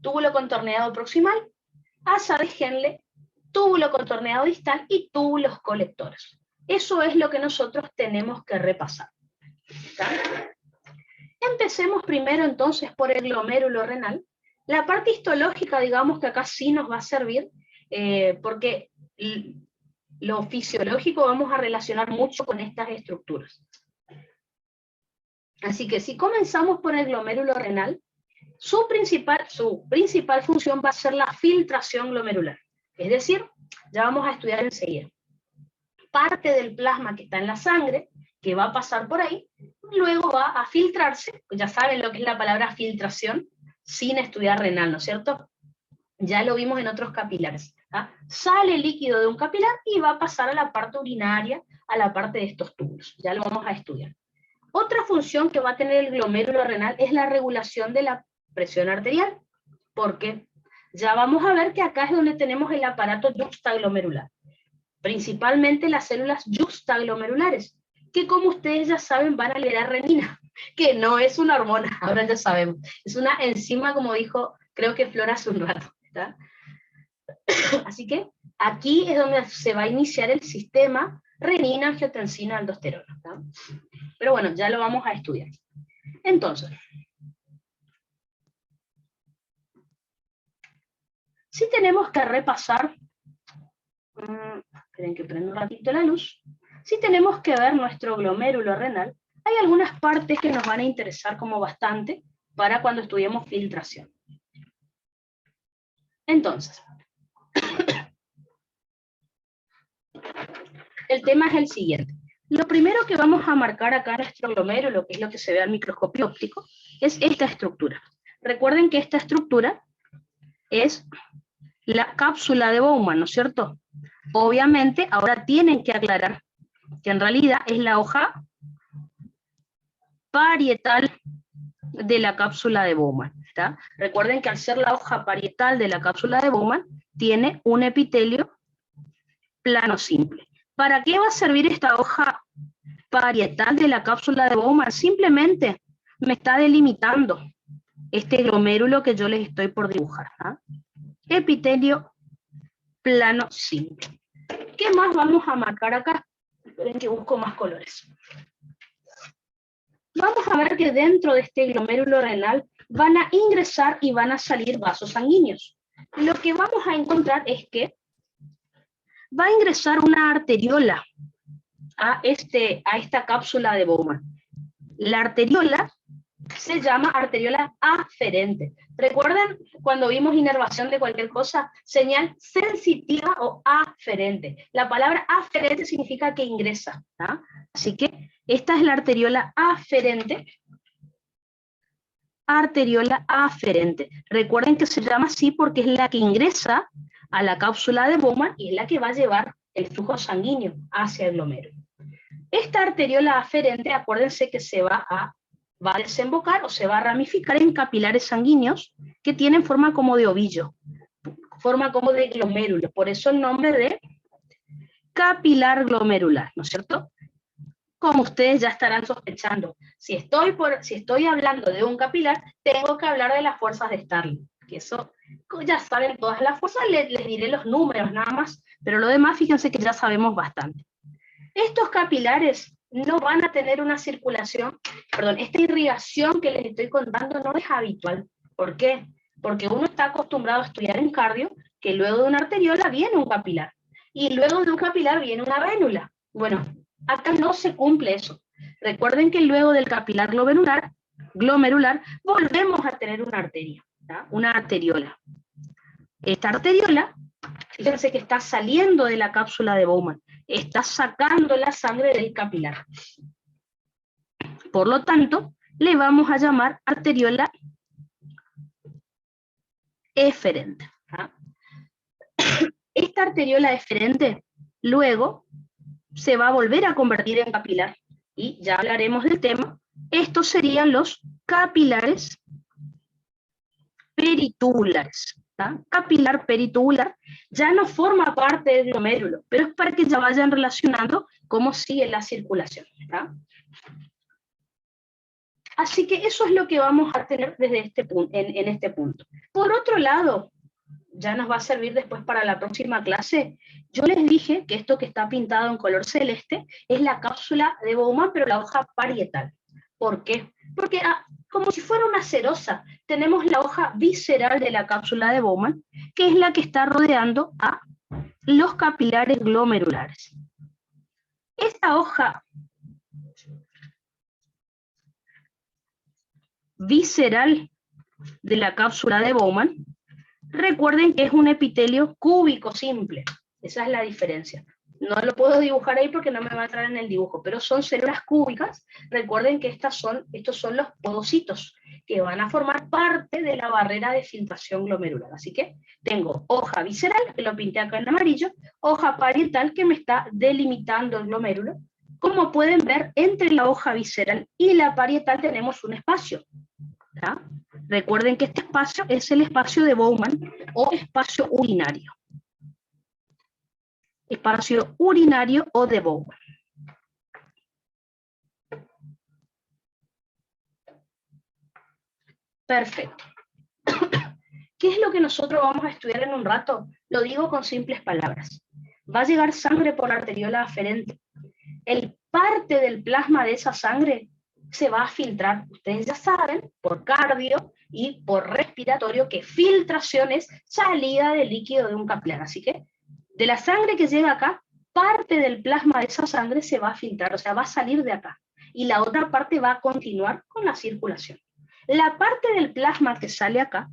túbulo contorneado proximal, asa de Henle, túbulo contorneado distal y túbulos colectores. Eso es lo que nosotros tenemos que repasar. ¿Está? Empecemos primero entonces por el glomérulo renal. La parte histológica, digamos que acá sí nos va a servir, porque lo fisiológico vamos a relacionar mucho con estas estructuras. Así que si comenzamos por el glomérulo renal, su principal función va a ser la filtración glomerular. Es decir, ya vamos a estudiar enseguida. Parte del plasma que está en la sangre, que va a pasar por ahí, luego va a filtrarse, ya saben lo que es la palabra filtración, sin estudiar renal, ¿no es cierto? Ya lo vimos en otros capilares. ¿tá? Sale líquido de un capilar y va a pasar a la parte urinaria, a la parte de estos túbulos. Ya lo vamos a estudiar. Otra función que va a tener el glomérulo renal es la regulación de la presión arterial. ¿Por qué? Ya vamos a ver que acá es donde tenemos el aparato yuxtaglomerular. Principalmente las células yuxtaglomerulares, que como ustedes ya saben van a liberar renina, que no es una hormona, ahora ya sabemos. Es una enzima, como dijo, creo que Flora hace un rato. ¿tá? Así que aquí es donde se va a iniciar el sistema renina, angiotensina, aldosterona. ¿tá? Pero bueno, ya lo vamos a estudiar. Entonces, si tenemos que repasar, esperen que prenda un ratito la luz, si tenemos que ver nuestro glomérulo renal, hay algunas partes que nos van a interesar como bastante para cuando estudiemos filtración. Entonces, el tema es el siguiente. Lo primero que vamos a marcar acá en nuestro glomérulo, que es lo que se ve al microscopio óptico, es esta estructura. Recuerden que esta estructura es la cápsula de Bowman, ¿no es cierto? Obviamente, ahora tienen que aclarar que en realidad es la hoja parietal de la cápsula de Bowman. ¿Está? Recuerden que al ser la hoja parietal de la cápsula de Bowman, tiene un epitelio plano simple. ¿Para qué va a servir esta hoja parietal de la cápsula de Bowman? Simplemente me está delimitando este glomérulo que yo les estoy por dibujar. ¿Ah? Epitelio plano simple. ¿Qué más vamos a marcar acá? Esperen que busco más colores. Vamos a ver que dentro de este glomérulo renal van a ingresar y van a salir vasos sanguíneos. Lo que vamos a encontrar es que va a ingresar una arteriola a esta cápsula de Bowman. La arteriola se llama arteriola aferente. ¿Recuerdan cuando vimos inervación de cualquier cosa? Señal sensitiva o aferente. La palabra aferente significa que ingresa. ¿Ah? Así que esta es la arteriola aferente. Arteriola aferente. Recuerden que se llama así porque es la que ingresa a la cápsula de Bowman y es la que va a llevar el flujo sanguíneo hacia el glomérulo. Esta arteriola aferente, acuérdense que se va a desembocar o se va a ramificar en capilares sanguíneos que tienen forma como de ovillo, forma como de glomérulo, por eso el nombre de capilar glomerular, ¿no es cierto? Como ustedes ya estarán sospechando, si estoy hablando de un capilar, tengo que hablar de las fuerzas de Starling, que eso ya saben todas las fuerzas, les diré los números nada más, pero lo demás fíjense que ya sabemos bastante. Estos capilares no van a tener una circulación, esta irrigación que les estoy contando no es habitual. ¿Por qué? Porque uno está acostumbrado a estudiar en cardio que luego de una arteriola viene un capilar, y luego de un capilar viene una vénula. Bueno, acá no se cumple eso. Recuerden que luego del capilar glomerular volvemos a tener una arteria, ¿tá? Una arteriola. Esta arteriola, fíjense que está saliendo de la cápsula de Bowman, está sacando la sangre del capilar. Por lo tanto, le vamos a llamar arteriola eferente. ¿Ah? Esta arteriola eferente luego se va a volver a convertir en capilar, y ya hablaremos del tema. Estos serían los capilares peritubulares. ¿Tá? Capilar peritubular ya no forma parte del glomérulo, pero es para que ya vayan relacionando cómo sigue la circulación. ¿Tá? Así que eso es lo que vamos a tener desde este punto, en este punto. Por otro lado, ya nos va a servir después para la próxima clase. Yo les dije que esto que está pintado en color celeste es la cápsula de Bowman, pero la hoja parietal. ¿Por qué? Porque como si fuera una cerosa, tenemos la hoja visceral de la cápsula de Bowman, que es la que está rodeando a los capilares glomerulares. Esta hoja visceral de la cápsula de Bowman, recuerden que es un epitelio cúbico simple. Esa es la diferencia. No lo puedo dibujar ahí porque no me va a entrar en el dibujo, pero son células cúbicas. Recuerden que estos son los podocitos que van a formar parte de la barrera de filtración glomerular. Así que tengo hoja visceral, que lo pinté acá en amarillo, hoja parietal que me está delimitando el glomérulo. Como pueden ver, entre la hoja visceral y la parietal tenemos un espacio. ¿Tá? Recuerden que este espacio es el espacio de Bowman o espacio urinario. Espacio urinario o de Bowman. Perfecto. ¿Qué es lo que nosotros vamos a estudiar en un rato? Lo digo con simples palabras. Va a llegar sangre por la arteriola aferente. El parte del plasma de esa sangre se va a filtrar. Ustedes ya saben, por cardio y por respiratorio, que filtración es salida de líquido de un capilar. Así que, de la sangre que llega acá, parte del plasma de esa sangre se va a filtrar, o sea, va a salir de acá. Y la otra parte va a continuar con la circulación. La parte del plasma que sale acá,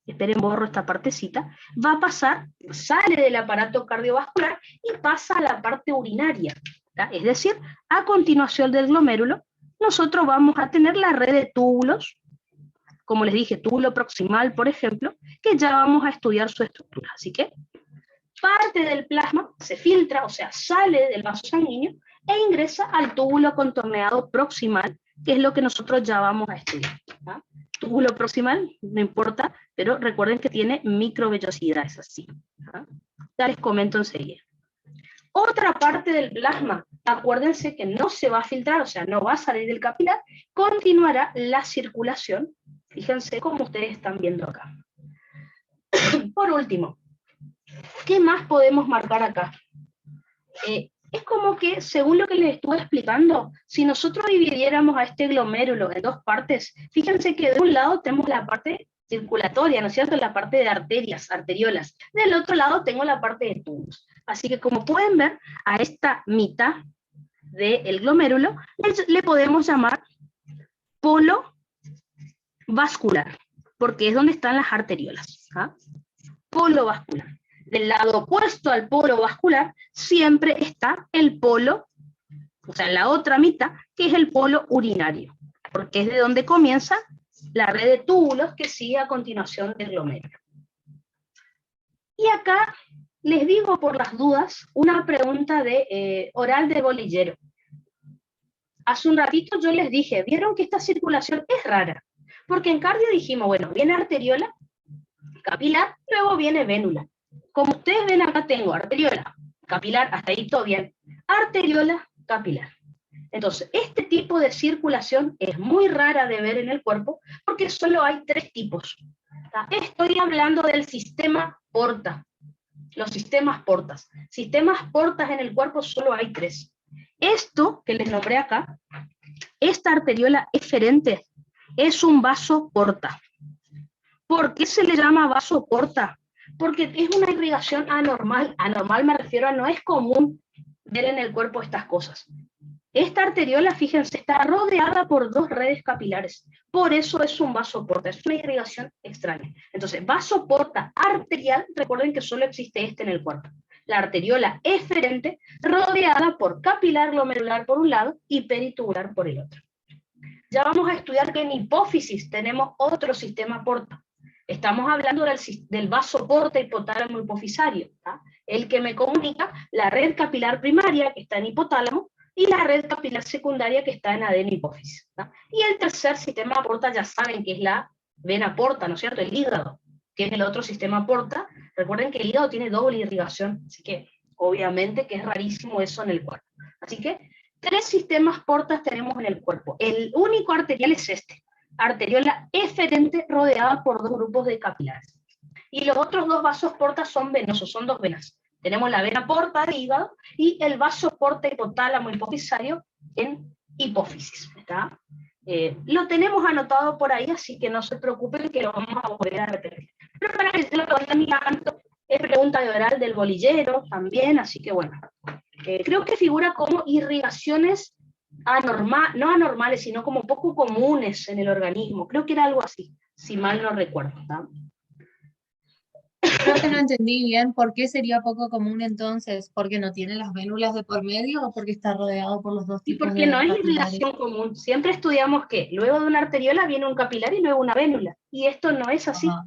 esperen, borro esta partecita, va a pasar, sale del aparato cardiovascular y pasa a la parte urinaria. ¿Tá? Es decir, a continuación del glomérulo, nosotros vamos a tener la red de túbulos, como les dije, túbulo proximal, por ejemplo, que ya vamos a estudiar su estructura. Así que parte del plasma se filtra, o sea, sale del vaso sanguíneo e ingresa al túbulo contorneado proximal, que es lo que nosotros ya vamos a estudiar. ¿Ah? Túbulo proximal, no importa, pero recuerden que tiene microvellosidades así. ¿Ah? Ya les comento enseguida. Otra parte del plasma, acuérdense que no se va a filtrar, o sea, no va a salir del capilar, continuará la circulación, fíjense como ustedes están viendo acá. Por último, ¿qué más podemos marcar acá? Es como que, según lo que les estuve explicando, si nosotros dividiéramos a este glomérulo en dos partes, fíjense que de un lado tenemos la parte circulatoria, ¿no es cierto? La parte de arterias, arteriolas. Del otro lado tengo la parte de tubos. Así que como pueden ver, a esta mitad del glomérulo le podemos llamar polo vascular, porque es donde están las arteriolas. ¿Ah? Polo vascular. Del lado opuesto al polo vascular siempre está el polo, o sea, la otra mitad, que es el polo urinario, porque es de donde comienza la red de túbulos que sigue a continuación del glomérulo. Y acá les digo por las dudas una pregunta de oral de bolillero. Hace un ratito yo les dije, vieron que esta circulación es rara, porque en cardio dijimos, bueno, viene arteriola, capilar, luego viene vénula. Como ustedes ven acá tengo arteriola, capilar, hasta ahí todo bien, arteriola, capilar. Entonces, este tipo de circulación es muy rara de ver en el cuerpo porque solo hay tres tipos. Estoy hablando del sistema porta, los sistemas portas. Sistemas portas en el cuerpo solo hay tres. Esto que les nombré acá, esta arteriola eferente, es un vaso porta. ¿Por qué se le llama vaso porta? Porque es una irrigación anormal. Anormal me refiero a no es común ver en el cuerpo estas cosas. Esta arteriola, fíjense, está rodeada por dos redes capilares. Por eso es un vasoporta, es una irrigación extraña. Entonces, vasoporta arterial, recuerden que solo existe este en el cuerpo. La arteriola eferente, rodeada por capilar glomerular por un lado y peritubular por el otro. Ya vamos a estudiar que en hipófisis tenemos otro sistema porta. Estamos hablando del vasoporta hipotálamo hipofisario, ¿tá? El que me comunica la red capilar primaria que está en hipotálamo y la red capilar secundaria que está en adenohipófisis. ¿Tá? Y el tercer sistema porta ya saben que es la vena porta, ¿no es cierto? El hígado, que es el otro sistema porta. Recuerden que el hígado tiene doble irrigación, así que obviamente que es rarísimo eso en el cuerpo. Así que tres sistemas portas tenemos en el cuerpo. El único arterial es este, arteriola eferente rodeada por dos grupos de capilares. Y los otros dos vasos portas son venosos, son dos venas. Tenemos la vena porta del hígado y el vaso porta hipotálamo hipofisario en hipófisis. ¿Está? Lo tenemos anotado por ahí, así que no se preocupen que lo vamos a volver a repetir. Pero para que lo vayan mirando, es pregunta de oral del bolillero también, así que bueno. Creo que figura como irrigaciones no anormales, sino como poco comunes en el organismo. Creo que era algo así, si mal no recuerdo. ¿No? Creo que no entendí bien por qué sería poco común entonces, porque no tiene las vénulas de por medio o porque está rodeado por los dos Y tipos porque de no es capilares. irrigación común. Siempre estudiamos que luego de una arteriola viene un capilar y luego una vénula. Y esto no es así. Ajá.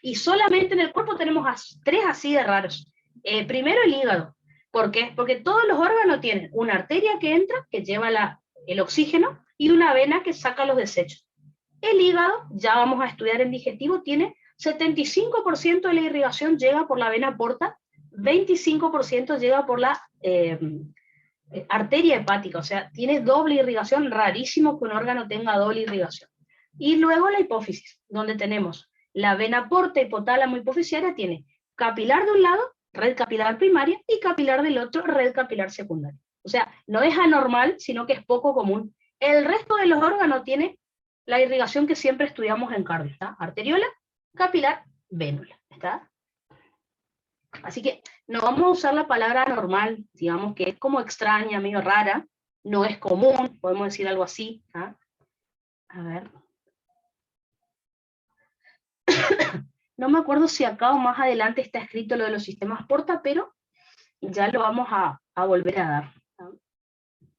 Y solamente en el cuerpo tenemos tres así de raros. Primero el hígado. ¿Por qué? Porque todos los órganos tienen una arteria que entra, que lleva el oxígeno, y una vena que saca los desechos. El hígado, ya vamos a estudiar en digestivo, tiene 75% de la irrigación llega por la vena porta, 25% llega por la arteria hepática, o sea, tiene doble irrigación, rarísimo que un órgano tenga doble irrigación. Y luego la hipófisis, donde tenemos la vena porta hipotálamo hipoficiaria, tiene capilar de un lado, red capilar primaria, y capilar del otro, red capilar secundaria. O sea, no es anormal, sino que es poco común. El resto de los órganos tiene la irrigación que siempre estudiamos en cardio, ¿está? Arteriola, capilar, vénula, ¿está? Así que no vamos a usar la palabra anormal, digamos que es como extraña, medio rara, no es común, podemos decir algo así. ¿Ah? A ver. No me acuerdo si acá o más adelante está escrito lo de los sistemas porta, pero ya lo vamos a volver a dar. ¿No?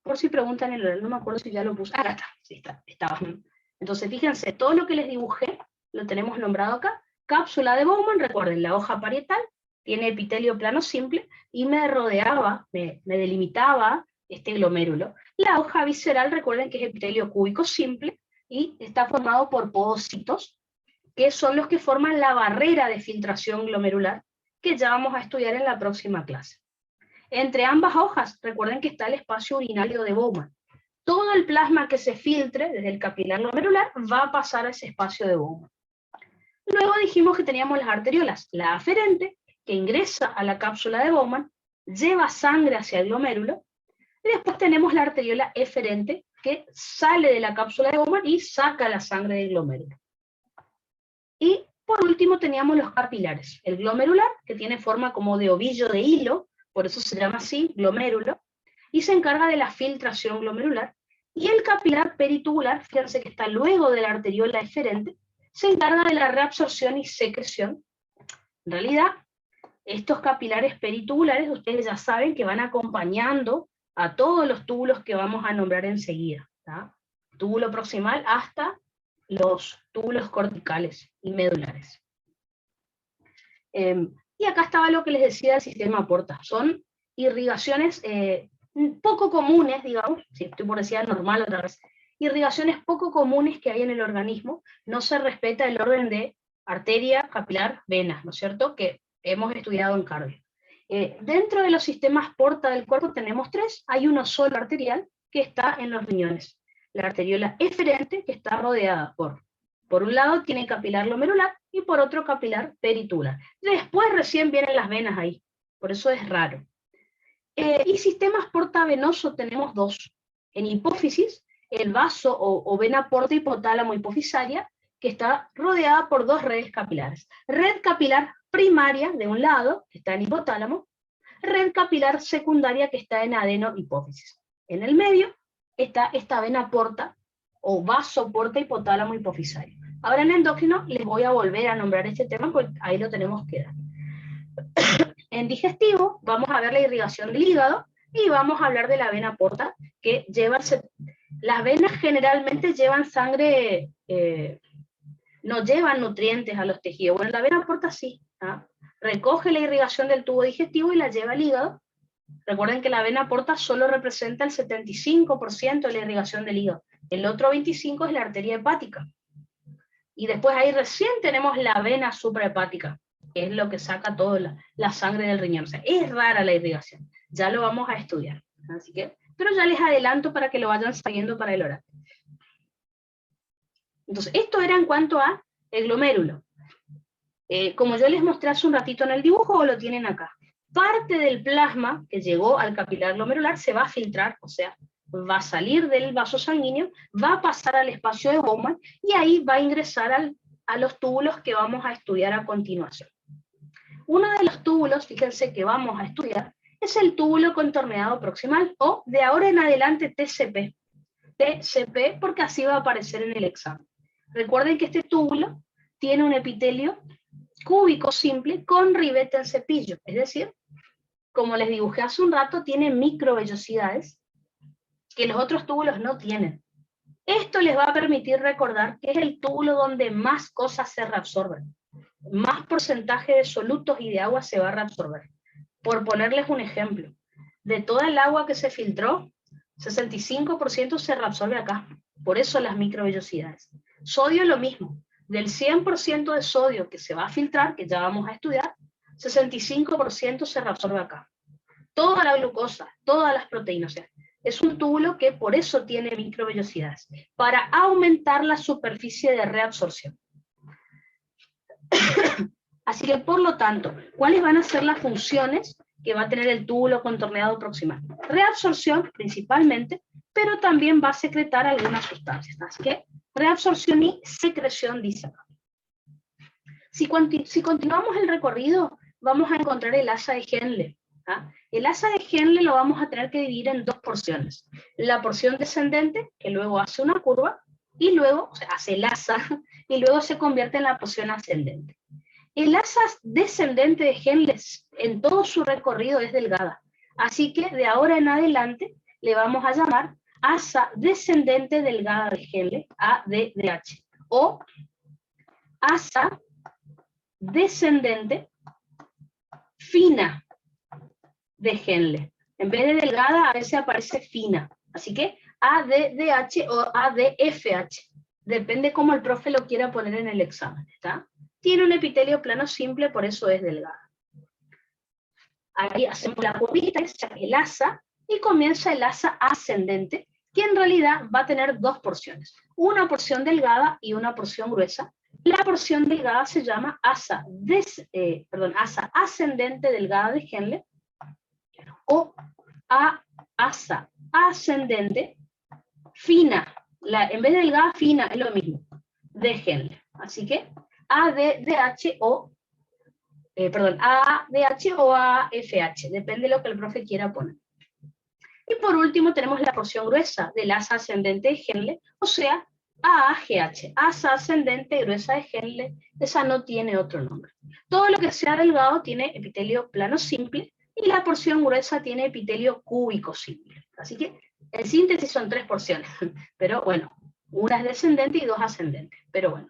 Por si preguntan el horario, no me acuerdo si ya lo puse. Acá está, sí estaba. Entonces fíjense, todo lo que les dibujé, lo tenemos nombrado acá. Cápsula de Bowman, recuerden, la hoja parietal, tiene epitelio plano simple, y me rodeaba, me delimitaba este glomérulo. La hoja visceral, recuerden que es epitelio cúbico simple y está formado por podocitos, que son los que forman la barrera de filtración glomerular, que ya vamos a estudiar en la próxima clase. Entre ambas hojas, recuerden que está el espacio urinario de Bowman. Todo el plasma que se filtre desde el capilar glomerular va a pasar a ese espacio de Bowman. Luego dijimos que teníamos las arteriolas, la aferente, que ingresa a la cápsula de Bowman, lleva sangre hacia el glomérulo, y después tenemos la arteriola eferente, que sale de la cápsula de Bowman y saca la sangre del glomérulo. Y por último teníamos los capilares, el glomerular, que tiene forma como de ovillo de hilo, por eso se llama así, glomérulo, y se encarga de la filtración glomerular, y el capilar peritubular, fíjense que está luego de la arteriola eferente, se encarga de la reabsorción y secreción. En realidad, estos capilares peritubulares, ustedes ya saben que van acompañando a todos los túbulos que vamos a nombrar enseguida, ¿tá? Túbulo proximal hasta los túbulos corticales y medulares. Y acá estaba lo que les decía del sistema porta. Son irrigaciones poco comunes, digamos, si estoy por decir normal otra vez, irrigaciones poco comunes que hay en el organismo. No se respeta el orden de arteria, capilar, vena, ¿no es cierto?, que hemos estudiado en cardio. Dentro de los sistemas porta del cuerpo tenemos tres. Hay uno solo arterial que está en los riñones. La arteriola eferente, que está rodeada por un lado tiene capilar glomerular y por otro capilar peritubular. Después recién vienen las venas ahí, por eso es raro. Y sistemas portavenoso tenemos dos. En hipófisis, el vaso o vena porta hipotálamo hipofisaria, que está rodeada por dos redes capilares. Red capilar primaria de un lado, que está en hipotálamo, red capilar secundaria que está en adeno hipófisis. En el medio está esta vena porta o vaso porta hipotálamo hipofisario. Ahora en endocrino les voy a volver a nombrar este tema porque ahí lo tenemos que dar. En digestivo vamos a ver la irrigación del hígado y vamos a hablar de la vena porta, que lleva, las venas generalmente llevan sangre, no llevan nutrientes a los tejidos. Bueno, la vena porta sí, ¿ah? Recoge la irrigación del tubo digestivo y la lleva al hígado. Recuerden que la vena porta solo representa el 75% de la irrigación del hígado. El otro 25% es la arteria hepática. Y después ahí recién tenemos la vena suprahepática, que es lo que saca toda la sangre del riñón. O sea, es rara la irrigación. Ya lo vamos a estudiar. Así que, pero ya les adelanto para que lo vayan sabiendo para el oral. Entonces, esto era en cuanto a el glomérulo. Como yo les mostré hace un ratito en el dibujo, lo tienen acá. Parte del plasma que llegó al capilar glomerular se va a filtrar, o sea, va a salir del vaso sanguíneo, va a pasar al espacio de Bowman y ahí va a ingresar a los túbulos que vamos a estudiar a continuación. Uno de los túbulos, fíjense, que vamos a estudiar es el túbulo contorneado proximal, o de ahora en adelante TCP. TCP porque así va a aparecer en el examen. Recuerden que este túbulo tiene un epitelio cúbico simple con ribete en cepillo, es decir, como les dibujé hace un rato, tiene microvellosidades que los otros túbulos no tienen. Esto les va a permitir recordar que es el túbulo donde más cosas se reabsorben, más porcentaje de solutos y de agua se va a reabsorber. Por ponerles un ejemplo, de toda el agua que se filtró, 65% se reabsorbe acá, por eso las microvellosidades. Sodio lo mismo, del 100% de sodio que se va a filtrar, que ya vamos a estudiar, 65% se reabsorbe acá. Toda la glucosa, todas las proteínas, o sea, es un túbulo que por eso tiene microvellosidades, para aumentar la superficie de reabsorción. Así que, por lo tanto, ¿cuáles van a ser las funciones que va a tener el túbulo contorneado proximal? Reabsorción, principalmente, pero también va a secretar algunas sustancias. Así que, reabsorción y secreción, dice acá. Si continuamos el recorrido, vamos a encontrar el asa de Henle. ¿Ah? El asa de Henle lo vamos a tener que dividir en dos porciones. La porción descendente, que luego hace una curva, y luego, o sea, hace el asa, y luego se convierte en la porción ascendente. El asa descendente de Henle en todo su recorrido es delgada, así que de ahora en adelante le vamos a llamar asa descendente delgada de Henle, ADDH, o asa descendente fina de Henle, En vez de delgada, a veces aparece fina. Así que ADDH o ADFH. Depende cómo el profe lo quiera poner en el examen. ¿Está? Tiene un epitelio plano simple, por eso es delgada. Ahí hacemos la curvita, el asa, y comienza el asa ascendente, que en realidad va a tener dos porciones. Una porción delgada y una porción gruesa. La porción delgada se llama asa ascendente delgada de Henle o asa ascendente fina. En vez de delgada, fina, es lo mismo, de Henle. Así que ADDH o ADH o AFH, depende de lo que el profe quiera poner. Y por último tenemos la porción gruesa del asa ascendente de Henle, o sea, AAGH, asa ascendente gruesa de Henle, esa no tiene otro nombre. Todo lo que sea delgado tiene epitelio plano simple y la porción gruesa tiene epitelio cúbico simple. Así que en síntesis son 3 porciones, pero bueno, una es descendente y 2 ascendentes, pero bueno.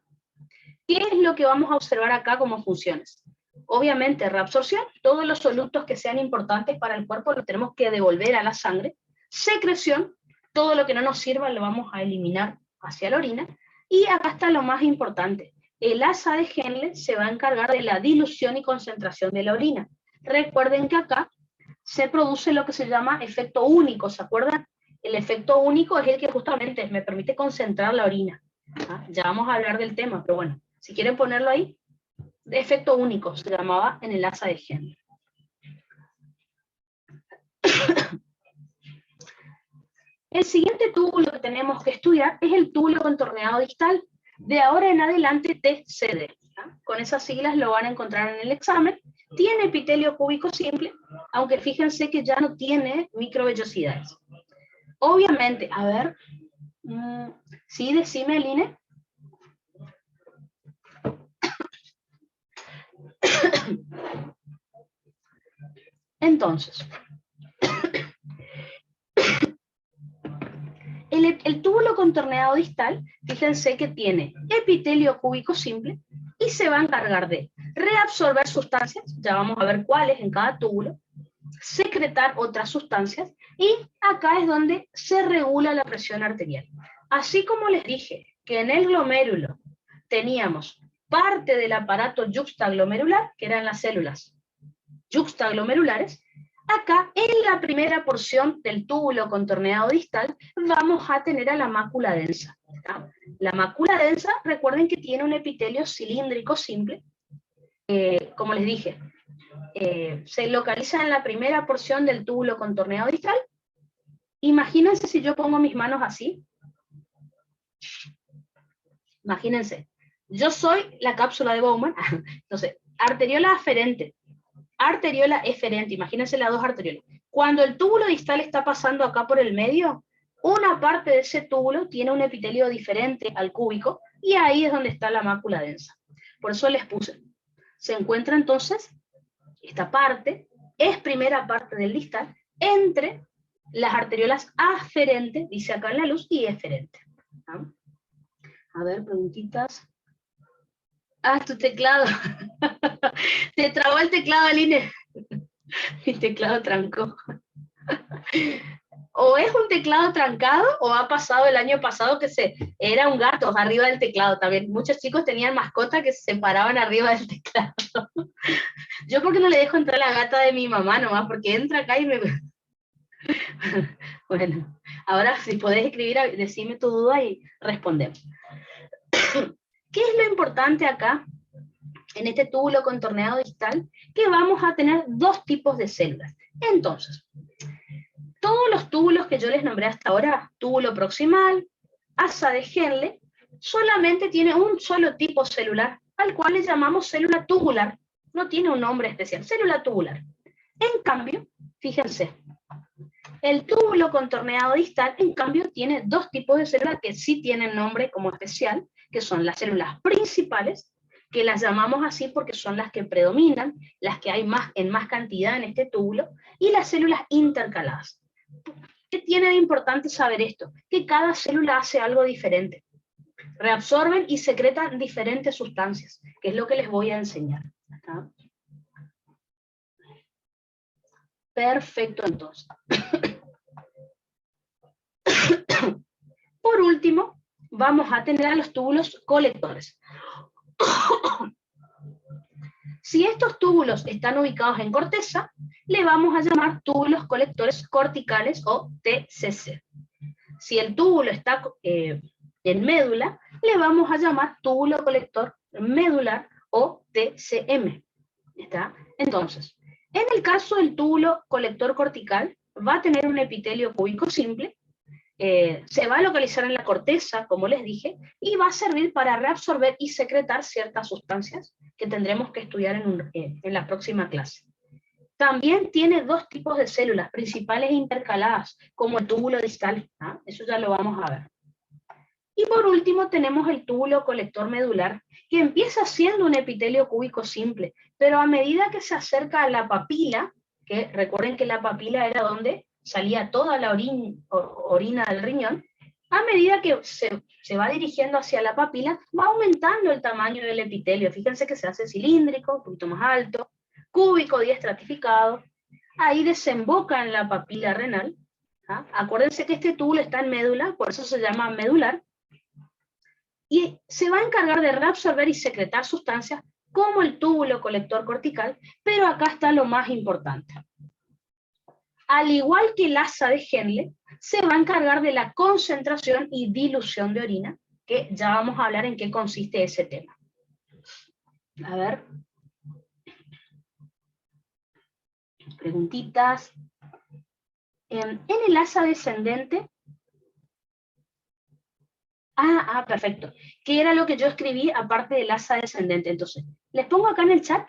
¿Qué es lo que vamos a observar acá como funciones? Obviamente, reabsorción, todos los solutos que sean importantes para el cuerpo los tenemos que devolver a la sangre. Secreción, todo lo que no nos sirva lo vamos a eliminar hacia la orina. Y acá está lo más importante. El asa de Henle se va a encargar de la dilución y concentración de la orina. Recuerden que acá se produce lo que se llama efecto único, ¿se acuerdan? El efecto único es el que justamente me permite concentrar la orina. ¿Ah? Ya vamos a hablar del tema, pero bueno, si quieren ponerlo ahí, de efecto único se llamaba en el asa de Henle. El siguiente túbulo que tenemos que estudiar es el túbulo contorneado distal. De ahora en adelante TCD. ¿Ah? Con esas siglas lo van a encontrar en el examen. Tiene epitelio cúbico simple, aunque fíjense que ya no tiene microvellosidades. Obviamente, a ver, sí, decime, Aline. Entonces, el túbulo contorneado distal, fíjense que tiene epitelio cúbico simple y se va a encargar de reabsorber sustancias, ya vamos a ver cuáles en cada túbulo, secretar otras sustancias y acá es donde se regula la presión arterial. Así como les dije que en el glomérulo teníamos parte del aparato yuxtaglomerular, que eran las células yuxtaglomerulares, acá en la primera porción del túbulo contorneado distal vamos a tener a la mácula densa. ¿Tá? La mácula densa, recuerden que tiene un epitelio cilíndrico simple, como les dije, se localiza en la primera porción del túbulo contorneado distal. Imagínense si yo pongo mis manos así. Imagínense, yo soy la cápsula de Bowman, entonces, arteriola aferente, arteriola eferente, imagínense las dos arteriolas. Cuando el túbulo distal está pasando acá por el medio, una parte de ese túbulo tiene un epitelio diferente al cúbico, y ahí es donde está la mácula densa. Por eso les puse. Se encuentra entonces, esta parte, es primera parte del distal, entre las arteriolas aferentes, dice acá en la luz, y eferente. ¿Ah? A ver, preguntitas. Ah, tu teclado. Te trabó el teclado, Aline. Mi teclado trancó. O es un teclado trancado, o ha pasado el año pasado que era un gato arriba del teclado también. Muchos chicos tenían mascotas que se paraban arriba del teclado. Yo porque no le dejo entrar la gata de mi mamá nomás, porque entra acá y me... Bueno, ahora si podés escribir, decime tu duda y respondemos. ¿Qué es lo importante acá, en este túbulo contorneado distal? Que vamos a tener dos tipos de células. Entonces, todos los túbulos que yo les nombré hasta ahora, túbulo proximal, asa de Henle, solamente tiene un solo tipo celular, al cual le llamamos célula tubular. No tiene un nombre especial, célula tubular. En cambio, fíjense, el túbulo contorneado distal, en cambio, tiene dos tipos de células que sí tienen nombre como especial, que son las células principales, que las llamamos así porque son las que predominan, las que hay en más cantidad en este túbulo, y las células intercaladas. ¿Qué tiene de importante saber esto? Que cada célula hace algo diferente. Reabsorben y secretan diferentes sustancias, que es lo que les voy a enseñar. ¿Está? Perfecto, entonces. Por último, vamos a tener a los túbulos colectores. Si estos túbulos están ubicados en corteza, le vamos a llamar túbulos colectores corticales o TCC. Si el túbulo está en médula, le vamos a llamar túbulo colector medular o TCM. ¿Está? Entonces, en el caso del túbulo colector cortical, va a tener un epitelio cúbico simple, se va a localizar en la corteza, como les dije, y va a servir para reabsorber y secretar ciertas sustancias que tendremos que estudiar en la próxima clase. También tiene dos tipos de células principales e intercaladas, como el túbulo distal, ¿ah? Eso ya lo vamos a ver. Y por último tenemos el túbulo colector medular, que empieza siendo un epitelio cúbico simple, pero a medida que se acerca a la papila, que recuerden que la papila era donde salía toda la orina del riñón, a medida que se va dirigiendo hacia la papila, va aumentando el tamaño del epitelio. Fíjense que se hace cilíndrico, un poquito más alto, cúbico, diestratificado, ahí desemboca en la papila renal. ¿Ah? Acuérdense que este túbulo está en médula, por eso se llama medular, y se va a encargar de reabsorber y secretar sustancias como el túbulo colector cortical, pero acá está lo más importante. Al igual que el asa de Henle, se va a encargar de la concentración y dilución de orina, que ya vamos a hablar en qué consiste ese tema. A ver. Preguntitas. En el asa descendente, perfecto. ¿Qué era lo que yo escribí aparte del asa descendente? Entonces, les pongo acá en el chat.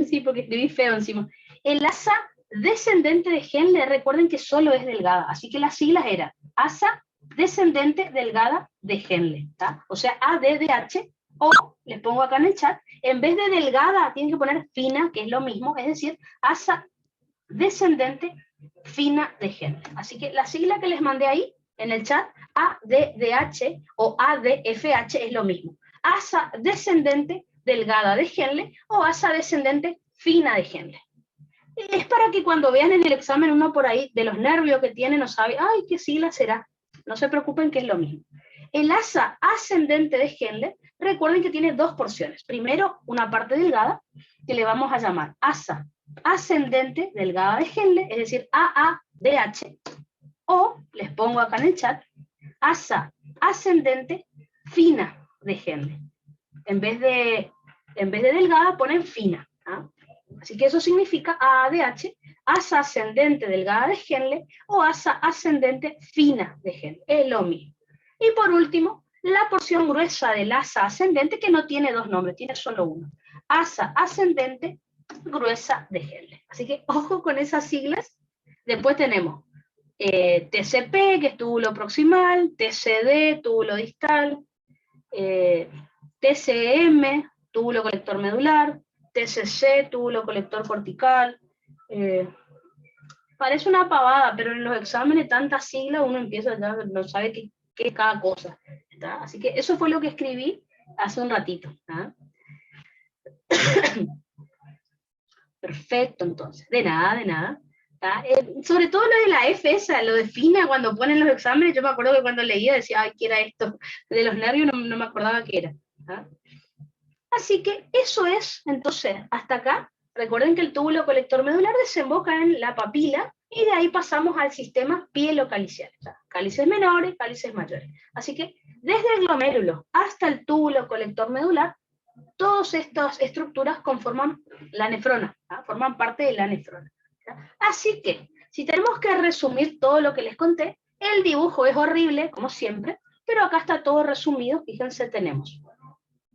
Sí, porque escribí feo encima. El asa descendente de Henle, recuerden que solo es delgada, así que las siglas eran asa descendente delgada de Henle, ¿tá? O sea, ADDH, o les pongo acá en el chat, en vez de delgada tienen que poner fina, que es lo mismo, es decir, asa descendente fina de Henle. Así que la sigla que les mandé ahí en el chat, ADDH o ADFH es lo mismo. Asa descendente delgada de Henle o asa descendente fina de Henle. Es para que cuando vean en el examen uno por ahí de los nervios que tiene no sabe, ay, ¿qué sigla será? No se preocupen que es lo mismo. El asa ascendente de Henle, recuerden que tiene dos porciones. Primero, una parte delgada, que le vamos a llamar asa ascendente delgada de Henle, es decir, AADH, o, les pongo acá en el chat, asa ascendente fina de Henle. En vez de delgada ponen fina. ¿Ah? Así que eso significa AADH, asa ascendente delgada de Henle o asa ascendente fina de Henle. Es lo mismo. Y por último, la porción gruesa del asa ascendente, que no tiene dos nombres, tiene solo uno. Asa ascendente gruesa de Henle. Así que ojo con esas siglas. Después tenemos TCP, que es túbulo proximal, TCD, túbulo distal, TCM, túbulo colector medular, TCC, túbulo colector cortical. Parece una pavada, pero en los exámenes tantas siglas uno empieza ya, no sabe qué es cada cosa. ¿Está? Así que eso fue lo que escribí hace un ratito. ¿Ah? Perfecto, entonces. De nada, de nada. Sobre todo lo de la F esa, lo de fina, cuando ponen los exámenes, yo me acuerdo que cuando leía decía, ay, ¿qué era esto? De los nervios no me acordaba qué era. ¿Ah? Así que eso es, entonces, hasta acá. Recuerden que el túbulo colector medular desemboca en la papila y de ahí pasamos al sistema pielocalicial. O sea, cálices menores, cálices mayores. Así que desde el glomérulo hasta el túbulo colector medular, todas estas estructuras conforman la nefrona, ¿tá? Forman parte de la nefrona. ¿tá? Así que, si tenemos que resumir todo lo que les conté, el dibujo es horrible, como siempre, pero acá está todo resumido. Fíjense, tenemos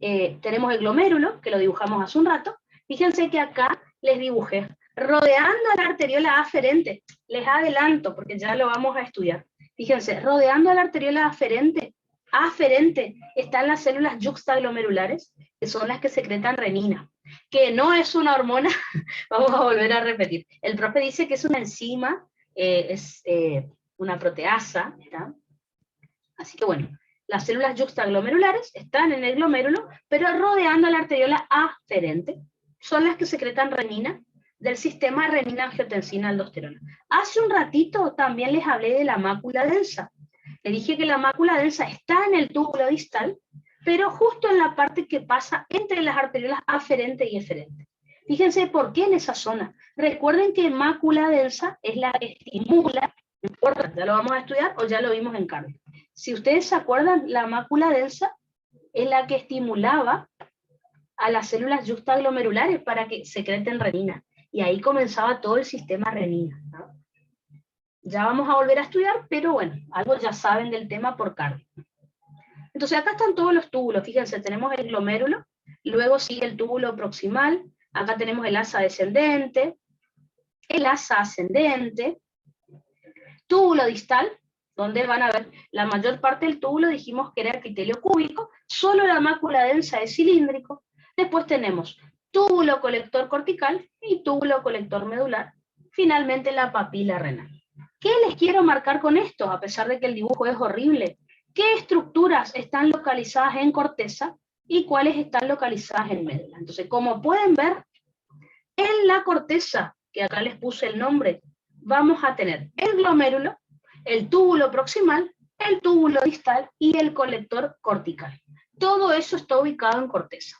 el glomérulo, que lo dibujamos hace un rato. Fíjense que acá les dibujé, rodeando a la arteriola aferente. Les adelanto, porque ya lo vamos a estudiar. Fíjense, rodeando a la arteriola aferente están las células yuxtaglomerulares, que son las que secretan renina, que no es una hormona, vamos a volver a repetir. El profe dice que es una enzima, es una proteasa, ¿está? Así que bueno, las células yuxtaglomerulares están en el glomérulo, pero rodeando a la arteriola aferente, son las que secretan renina, del sistema renina-angiotensina-aldosterona. Hace un ratito también les hablé de la mácula densa. Les dije que la mácula densa está en el túbulo distal, pero justo en la parte que pasa entre las arteriolas aferente y eferente. Fíjense por qué en esa zona. Recuerden que mácula densa es la que estimula, no importa, ya lo vamos a estudiar o ya lo vimos en cardio. Si ustedes se acuerdan, la mácula densa es la que estimulaba a las células yuxtaglomerulares para que secreten renina. Y ahí comenzaba todo el sistema renina, ¿no? Ya vamos a volver a estudiar, pero bueno, algo ya saben del tema por cardio. Entonces acá están todos los túbulos, fíjense, tenemos el glomérulo, luego sigue el túbulo proximal, acá tenemos el asa descendente, el asa ascendente, túbulo distal, donde van a ver la mayor parte del túbulo, dijimos que era epitelio cúbico, solo la mácula densa es cilíndrico. Después tenemos túbulo colector cortical y túbulo colector medular, finalmente la papila renal. ¿Qué les quiero marcar con esto? A pesar de que el dibujo es horrible, ¿qué estructuras están localizadas en corteza y cuáles están localizadas en médula? Entonces, como pueden ver, en la corteza, que acá les puse el nombre, vamos a tener el glomérulo, el túbulo proximal, el túbulo distal y el colector cortical. Todo eso está ubicado en corteza.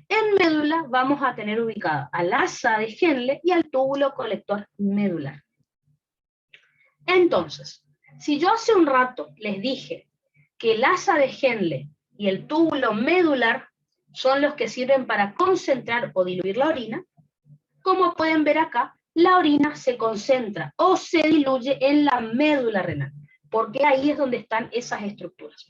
En médula vamos a tener ubicada al asa de Henle y al túbulo colector medular. Entonces, si yo hace un rato les dije que el asa de Henle y el túbulo medular son los que sirven para concentrar o diluir la orina, como pueden ver acá, la orina se concentra o se diluye en la médula renal, porque ahí es donde están esas estructuras.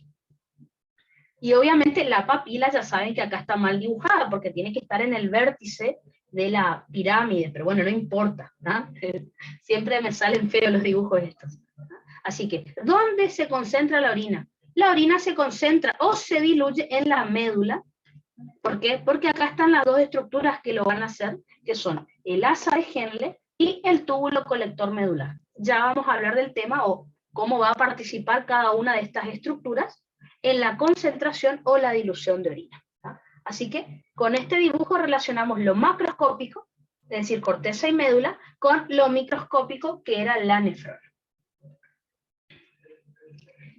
Y obviamente la papila ya saben que acá está mal dibujada, porque tiene que estar en el vértice de la pirámide, pero bueno, no importa, ¿no? Siempre me salen feos los dibujos estos. Así que, ¿dónde se concentra la orina? La orina se concentra o se diluye en la médula. ¿Por qué? Porque acá están las dos estructuras que lo van a hacer, que son el asa de Henle y el túbulo colector medular. Ya vamos a hablar del tema o cómo va a participar cada una de estas estructuras en la concentración o la dilución de orina. ¿tá? Así que con este dibujo relacionamos lo macroscópico, es decir, corteza y médula, con lo microscópico, que era la nefrona.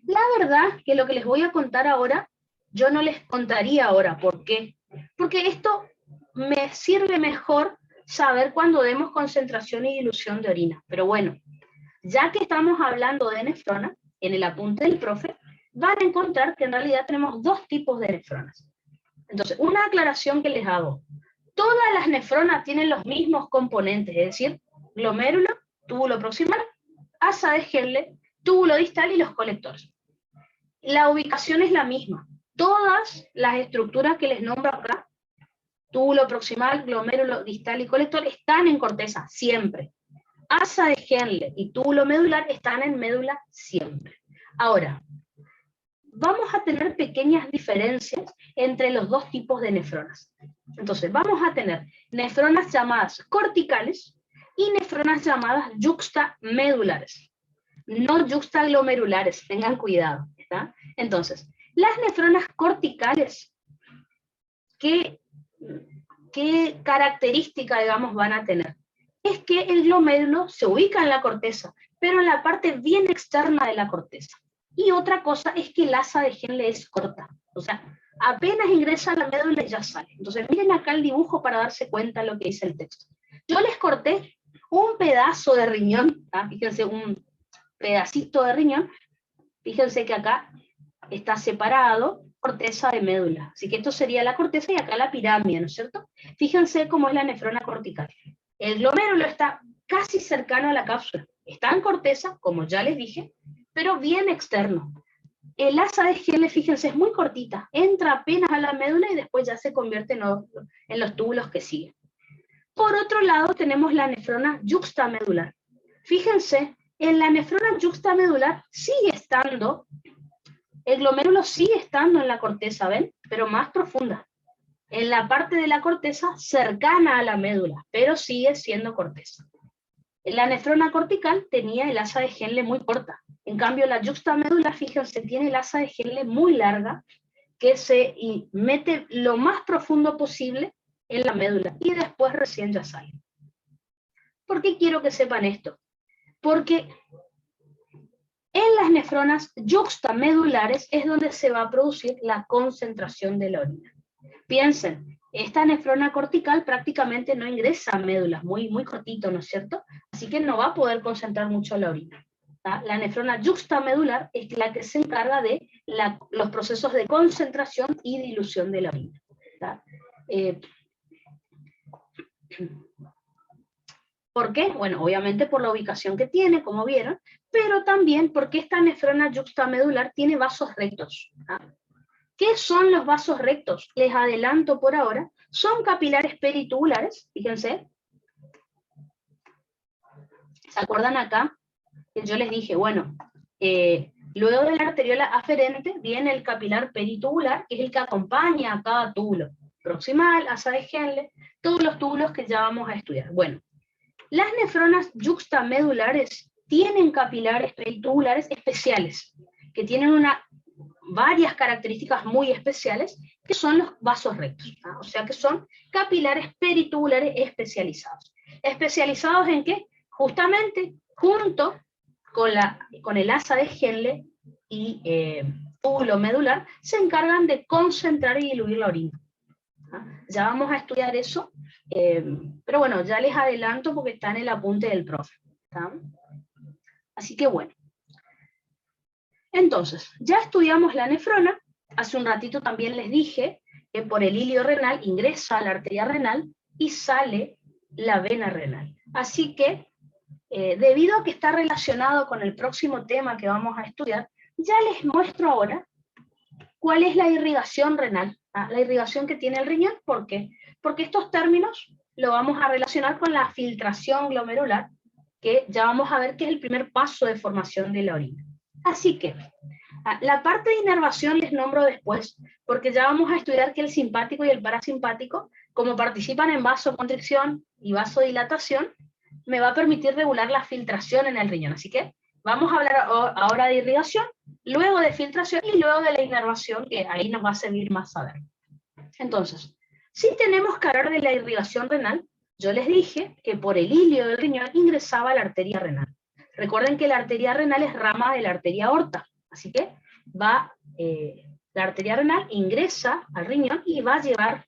La verdad que lo que les voy a contar ahora, yo no les contaría ahora. ¿Por qué? Porque esto me sirve mejor saber cuando demos concentración y dilución de orina. Pero bueno, ya que estamos hablando de nefrona, en el apunte del profe, van a encontrar que en realidad tenemos dos tipos de nefronas. Entonces, una aclaración que les hago. Todas las nefronas tienen los mismos componentes, es decir, glomérulo, túbulo proximal, asa de Henle, túbulo distal y los colectores. La ubicación es la misma. Todas las estructuras que les nombro acá, túbulo proximal, glomérulo, distal y colector, están en corteza, siempre. Asa de Henle y túbulo medular están en médula siempre. Ahora, vamos a tener pequeñas diferencias entre los dos tipos de nefronas. Entonces, vamos a tener nefronas llamadas corticales y nefronas llamadas yuxtamedulares. No yuxtaglomerulares, tengan cuidado. ¿está? Entonces, las nefronas corticales, ¿qué característica, digamos, van a tener? Es que el glomérulo se ubica en la corteza, pero en la parte bien externa de la corteza. Y otra cosa es que el asa de Henle es corta, o sea, apenas ingresa a la médula y ya sale. Entonces, miren acá el dibujo para darse cuenta de lo que dice el texto. Yo les corté un pedazo de riñón, ¿tá? Fíjense, un pedacito de riñón. Fíjense que acá está separado corteza de médula. Así que esto sería la corteza y acá la pirámide, ¿no es cierto? Fíjense cómo es la nefrona cortical. El glomérulo está casi cercano a la cápsula. Está en corteza, como ya les dije, pero bien externo. El asa de Henle, fíjense, es muy cortita. Entra apenas a la médula y después ya se convierte en los túbulos que siguen. Por otro lado, tenemos la nefrona yuxtamedular. Fíjense, en la nefrona yuxtamedular sigue estando, el glomérulo sigue estando en la corteza, ¿ven? Pero más profunda. En la parte de la corteza cercana a la médula, pero sigue siendo corteza. La nefrona cortical tenía el asa de Henle muy corta. En cambio, la yuxtamedular, fíjense, tiene el asa de Henle muy larga, que se mete lo más profundo posible en la médula, y después recién ya sale. ¿Por qué quiero que sepan esto? Porque en las nefronas yuxtamedulares es donde se va a producir la concentración de la orina. Piensen, esta nefrona cortical prácticamente no ingresa a médulas, muy cortito, ¿no es cierto? Así que no va a poder concentrar mucho la orina. La nefrona yuxtamedular es la que se encarga de los procesos de concentración y dilución de la orina. ¿Por qué? Bueno, obviamente por la ubicación que tiene, como vieron, pero también porque esta nefrona yuxtamedular tiene vasos rectos. ¿Qué son los vasos rectos? Les adelanto por ahora. Son capilares peritubulares, fíjense. ¿Se acuerdan acá? Que yo les dije, bueno, luego de la arteriola aferente viene el capilar peritubular, que es el que acompaña a cada túbulo. Proximal, asa de Henle, todos los túbulos que ya vamos a estudiar. Bueno, las nefronas yuxtamedulares tienen capilares peritubulares especiales, que tienen varias características muy especiales, que son los vasos rectos. O sea que son capilares peritubulares especializados. ¿Especializados en qué? Justamente junto con el asa de Henle y túbulo medular, se encargan de concentrar y diluir la orina. Ya vamos a estudiar eso, pero bueno, ya les adelanto porque está en el apunte del profe. Así que bueno. Entonces, ya estudiamos la nefrona. Hace un ratito también les dije que por el hilio renal ingresa a la arteria renal y sale la vena renal. Así que, debido a que está relacionado con el próximo tema que vamos a estudiar, ya les muestro ahora cuál es la irrigación renal, la irrigación que tiene el riñón. ¿Por qué? Porque estos términos lo vamos a relacionar con la filtración glomerular, que ya vamos a ver que es el primer paso de formación de la orina. Así que, la parte de inervación les nombro después, porque ya vamos a estudiar que el simpático y el parasimpático, como participan en vasoconstricción y vasodilatación, me va a permitir regular la filtración en el riñón. Así que vamos a hablar ahora de irrigación, luego de filtración y luego de la inervación, que ahí nos va a servir más saber. Entonces, si tenemos que hablar de la irrigación renal, yo les dije que por el hilio del riñón ingresaba la arteria renal. Recuerden que la arteria renal es rama de la arteria aorta, así que la arteria renal ingresa al riñón y va a llevar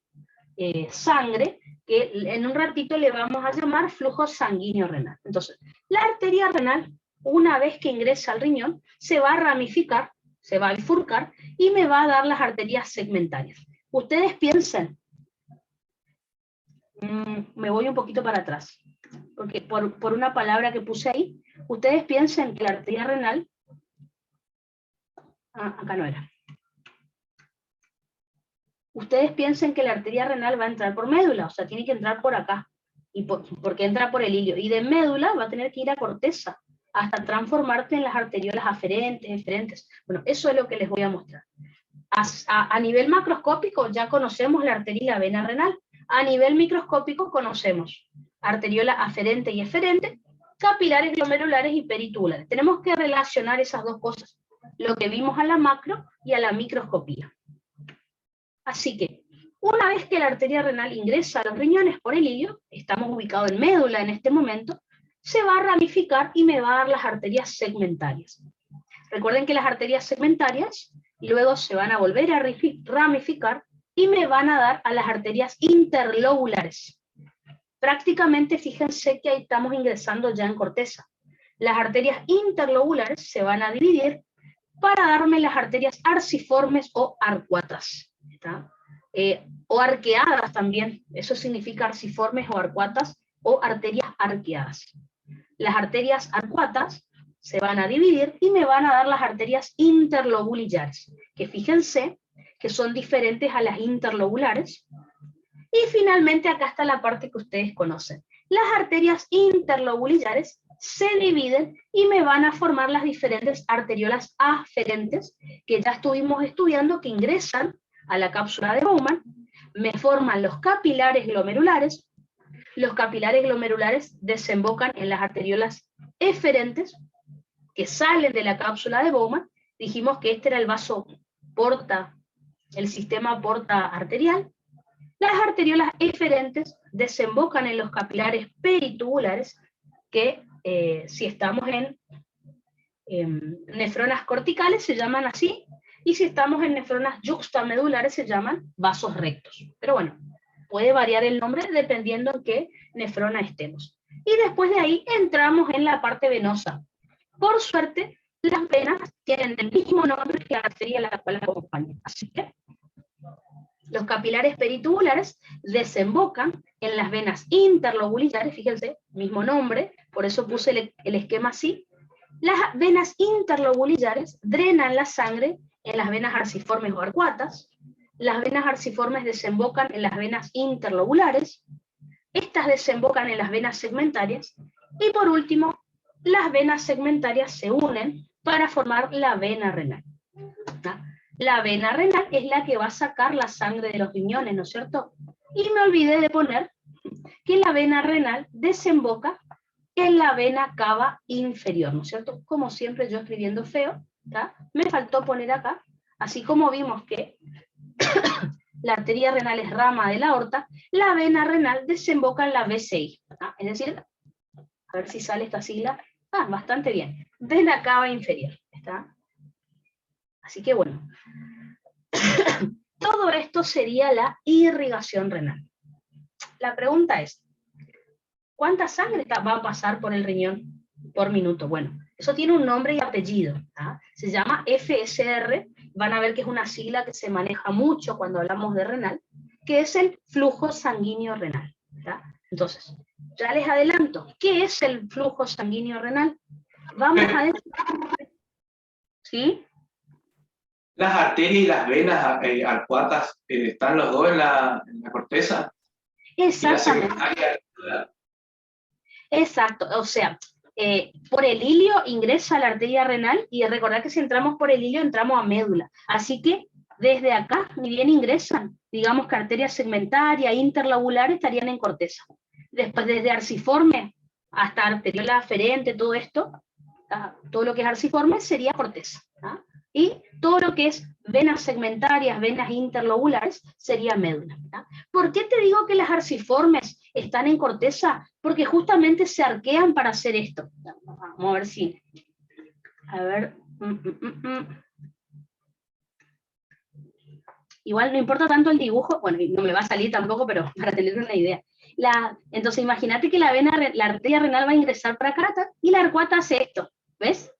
sangre, que en un ratito le vamos a llamar flujo sanguíneo renal. Entonces, la arteria renal, una vez que ingresa al riñón, se va a ramificar, se va a bifurcar y me va a dar las arterias segmentarias. Ustedes piensen, me voy un poquito para atrás, porque por una palabra que puse ahí, ustedes piensen que la arteria renal, acá no era. Ustedes piensen que la arteria renal va a entrar por médula, o sea, tiene que entrar por acá, porque entra por el hilio, y de médula va a tener que ir a corteza, hasta transformarte en las arteriolas aferentes, eferentes. Bueno, eso es lo que les voy a mostrar. A nivel macroscópico ya conocemos la arteria y la vena renal. A nivel microscópico conocemos arteriola aferente y eferente, capilares glomerulares y peritubulares. Tenemos que relacionar esas dos cosas, lo que vimos a la macro y a la microscopía. Así que, una vez que la arteria renal ingresa a los riñones por el hilio, estamos ubicados en médula en este momento, se va a ramificar y me va a dar las arterias segmentarias. Recuerden que las arterias segmentarias luego se van a volver a ramificar y me van a dar a las arterias interlobulares. Prácticamente fíjense que ahí estamos ingresando ya en corteza. Las arterias interlobulares se van a dividir para darme las arterias arciformes o arcuatas. O arqueadas también, eso significa arciformes o arcuatas, o arterias arqueadas. Las arterias arcuatas se van a dividir y me van a dar las arterias interlobulares, que fíjense que son diferentes a las interlobulares. Y finalmente acá está la parte que ustedes conocen. Las arterias interlobulares se dividen y me van a formar las diferentes arteriolas aferentes que ya estuvimos estudiando, que ingresan a la cápsula de Bowman, me forman los capilares glomerulares. Los capilares glomerulares desembocan en las arteriolas eferentes que salen de la cápsula de Bowman. Dijimos que este era el vaso porta, el sistema porta arterial. Las arteriolas eferentes desembocan en los capilares peritubulares que si estamos en nefronas corticales se llaman así, y si estamos en nefronas yuxtamedulares se llaman vasos rectos. Pero bueno, puede variar el nombre dependiendo en qué nefrona estemos. Y después de ahí entramos en la parte venosa. Por suerte, las venas tienen el mismo nombre que la arteria a la cual acompaña. Así que los capilares peritubulares desembocan en las venas interlobulares, fíjense, mismo nombre, por eso puse el esquema así. Las venas interlobulares drenan la sangre en las venas arciformes o arcuatas. Las venas arciformes desembocan en las venas interlobulares. Estas desembocan en las venas segmentarias. Y por último, las venas segmentarias se unen para formar la vena renal. La vena renal es la que va a sacar la sangre de los riñones, ¿no es cierto? Y me olvidé de poner que la vena renal desemboca en la vena cava inferior, ¿no es cierto? Como siempre yo escribiendo feo, ¿tá? Me faltó poner acá, así como vimos que la arteria renal es rama de la aorta, la vena renal desemboca en la VCI, ¿tá? Es decir, a ver si sale esta sigla, bastante bien, vena cava inferior, ¿está? Así que bueno, todo esto sería la irrigación renal. La pregunta es, ¿cuánta sangre va a pasar por el riñón por minuto? Bueno, eso tiene un nombre y apellido, ¿tá? Se llama FSR, van a ver que es una sigla que se maneja mucho cuando hablamos de renal, que es el flujo sanguíneo renal, ¿tá? Entonces, ya les adelanto, ¿qué es el flujo sanguíneo renal? Vamos a decir, ¿sí? Las arterias y las venas arcuatas están los dos en la corteza. Exactamente. Exacto, o sea, por el ilio ingresa a la arteria renal, y recordad que si entramos por el ilio entramos a médula. Así que desde acá, ni bien ingresan, digamos que arterias segmentarias, interlobulares estarían en corteza. Después desde arciforme hasta arteriola aferente, todo esto, todo lo que es arciforme sería corteza. Y todo lo que es venas segmentarias, venas interlobulares, sería médula. ¿Por qué te digo que las arciformes están en corteza? Porque justamente se arquean para hacer esto. Vamos a ver si... A ver... Igual no importa tanto el dibujo, bueno, no me va a salir tampoco, pero para tener una idea. Entonces imagínate que la arteria renal va a ingresar para acá, y la arcuata hace esto, ¿ves?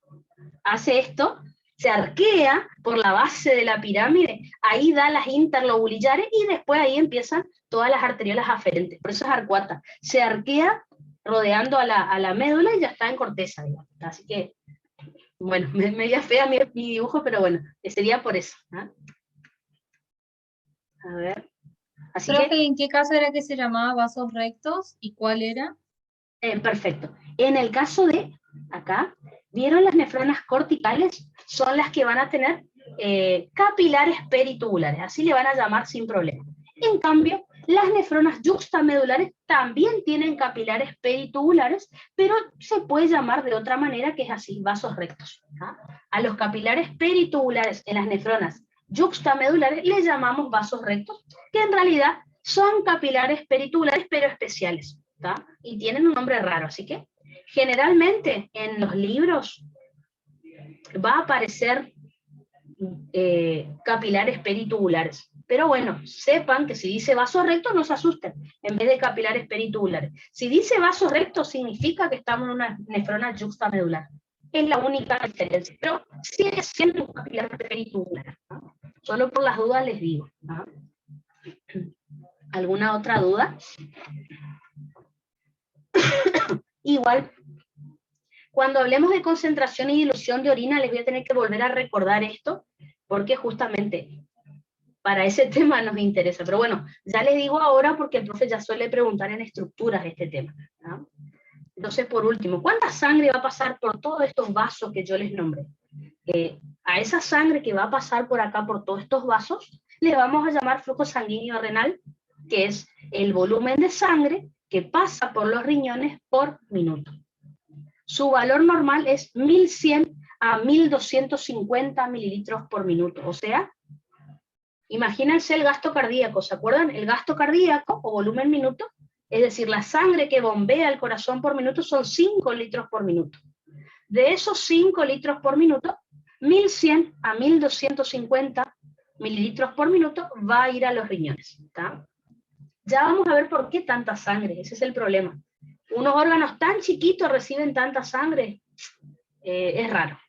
Hace esto, se arquea por la base de la pirámide, ahí da las interlobulares y después ahí empiezan todas las arteriolas aferentes, por eso es arcuata. Se arquea rodeando a la médula y ya está en corteza, digamos. Así que, bueno, media fea mi dibujo, pero bueno, sería por eso. A ver. Así Profe, que, ¿en qué caso era que se llamaba vasos rectos y cuál era? Perfecto. En el caso de, acá, ¿vieron las nefronas corticales? Son las que van a tener capilares peritubulares, así le van a llamar sin problema. En cambio, las nefronas yuxtamedulares también tienen capilares peritubulares, pero se puede llamar de otra manera, que es así, vasos rectos. A los capilares peritubulares en las nefronas yuxtamedulares les llamamos vasos rectos, que en realidad son capilares peritubulares, pero especiales. Y tienen un nombre raro, así que generalmente en los libros va a aparecer capilares peritubulares, pero bueno, sepan que si dice vaso recto no se asusten, en vez de capilares peritubulares. Si dice vaso recto significa que estamos en una nefrona yuxtamedular, es la única diferencia, pero sigue siendo un capilar peritubular, ¿no? Solo por las dudas les digo, ¿no? ¿Alguna otra duda? Igual, cuando hablemos de concentración y dilución de orina, les voy a tener que volver a recordar esto, porque justamente para ese tema nos interesa. Pero bueno, ya les digo ahora porque el profe ya suele preguntar en estructuras este tema, ¿no? Entonces, por último, ¿cuánta sangre va a pasar por todos estos vasos que yo les nombré? A esa sangre que va a pasar por acá, por todos estos vasos, le vamos a llamar flujo sanguíneo renal, que es el volumen de sangre que pasa por los riñones por minuto. Su valor normal es 1100 a 1250 mililitros por minuto. O sea, imagínense el gasto cardíaco. ¿Se acuerdan? El gasto cardíaco o volumen minuto Es decir, la sangre que bombea el corazón por minuto son 5 litros por minuto. De esos 5 litros por minuto, 1100 a 1250 mililitros por minuto va a ir a los riñones. ¿Tá? Ya vamos a ver por qué tanta sangre, ese es el problema. Unos órganos tan chiquitos reciben tanta sangre, es raro.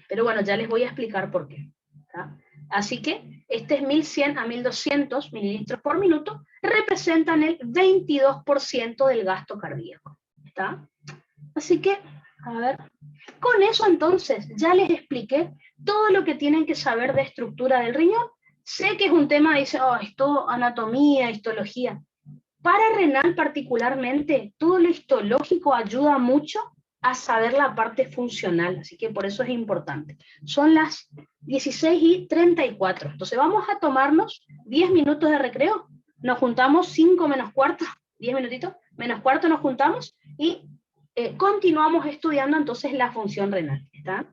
Pero bueno, ya les voy a explicar por qué. ¿Tá? Así que este es 1100 a 1200 mililitros por minuto, representan el 22% del gasto cardíaco. ¿Tá? Así que, a ver, con eso entonces ya les expliqué todo lo que tienen que saber de estructura del riñón. Sé que es un tema, dice, oh, es todo anatomía, histología. Para renal particularmente, todo lo histológico ayuda mucho a saber la parte funcional, así que por eso es importante. Son las 16:34, entonces vamos a tomarnos 10 minutos de recreo, nos juntamos 5 menos cuarto, 10 minutitos, menos cuarto nos juntamos y continuamos estudiando entonces la función renal, ¿está?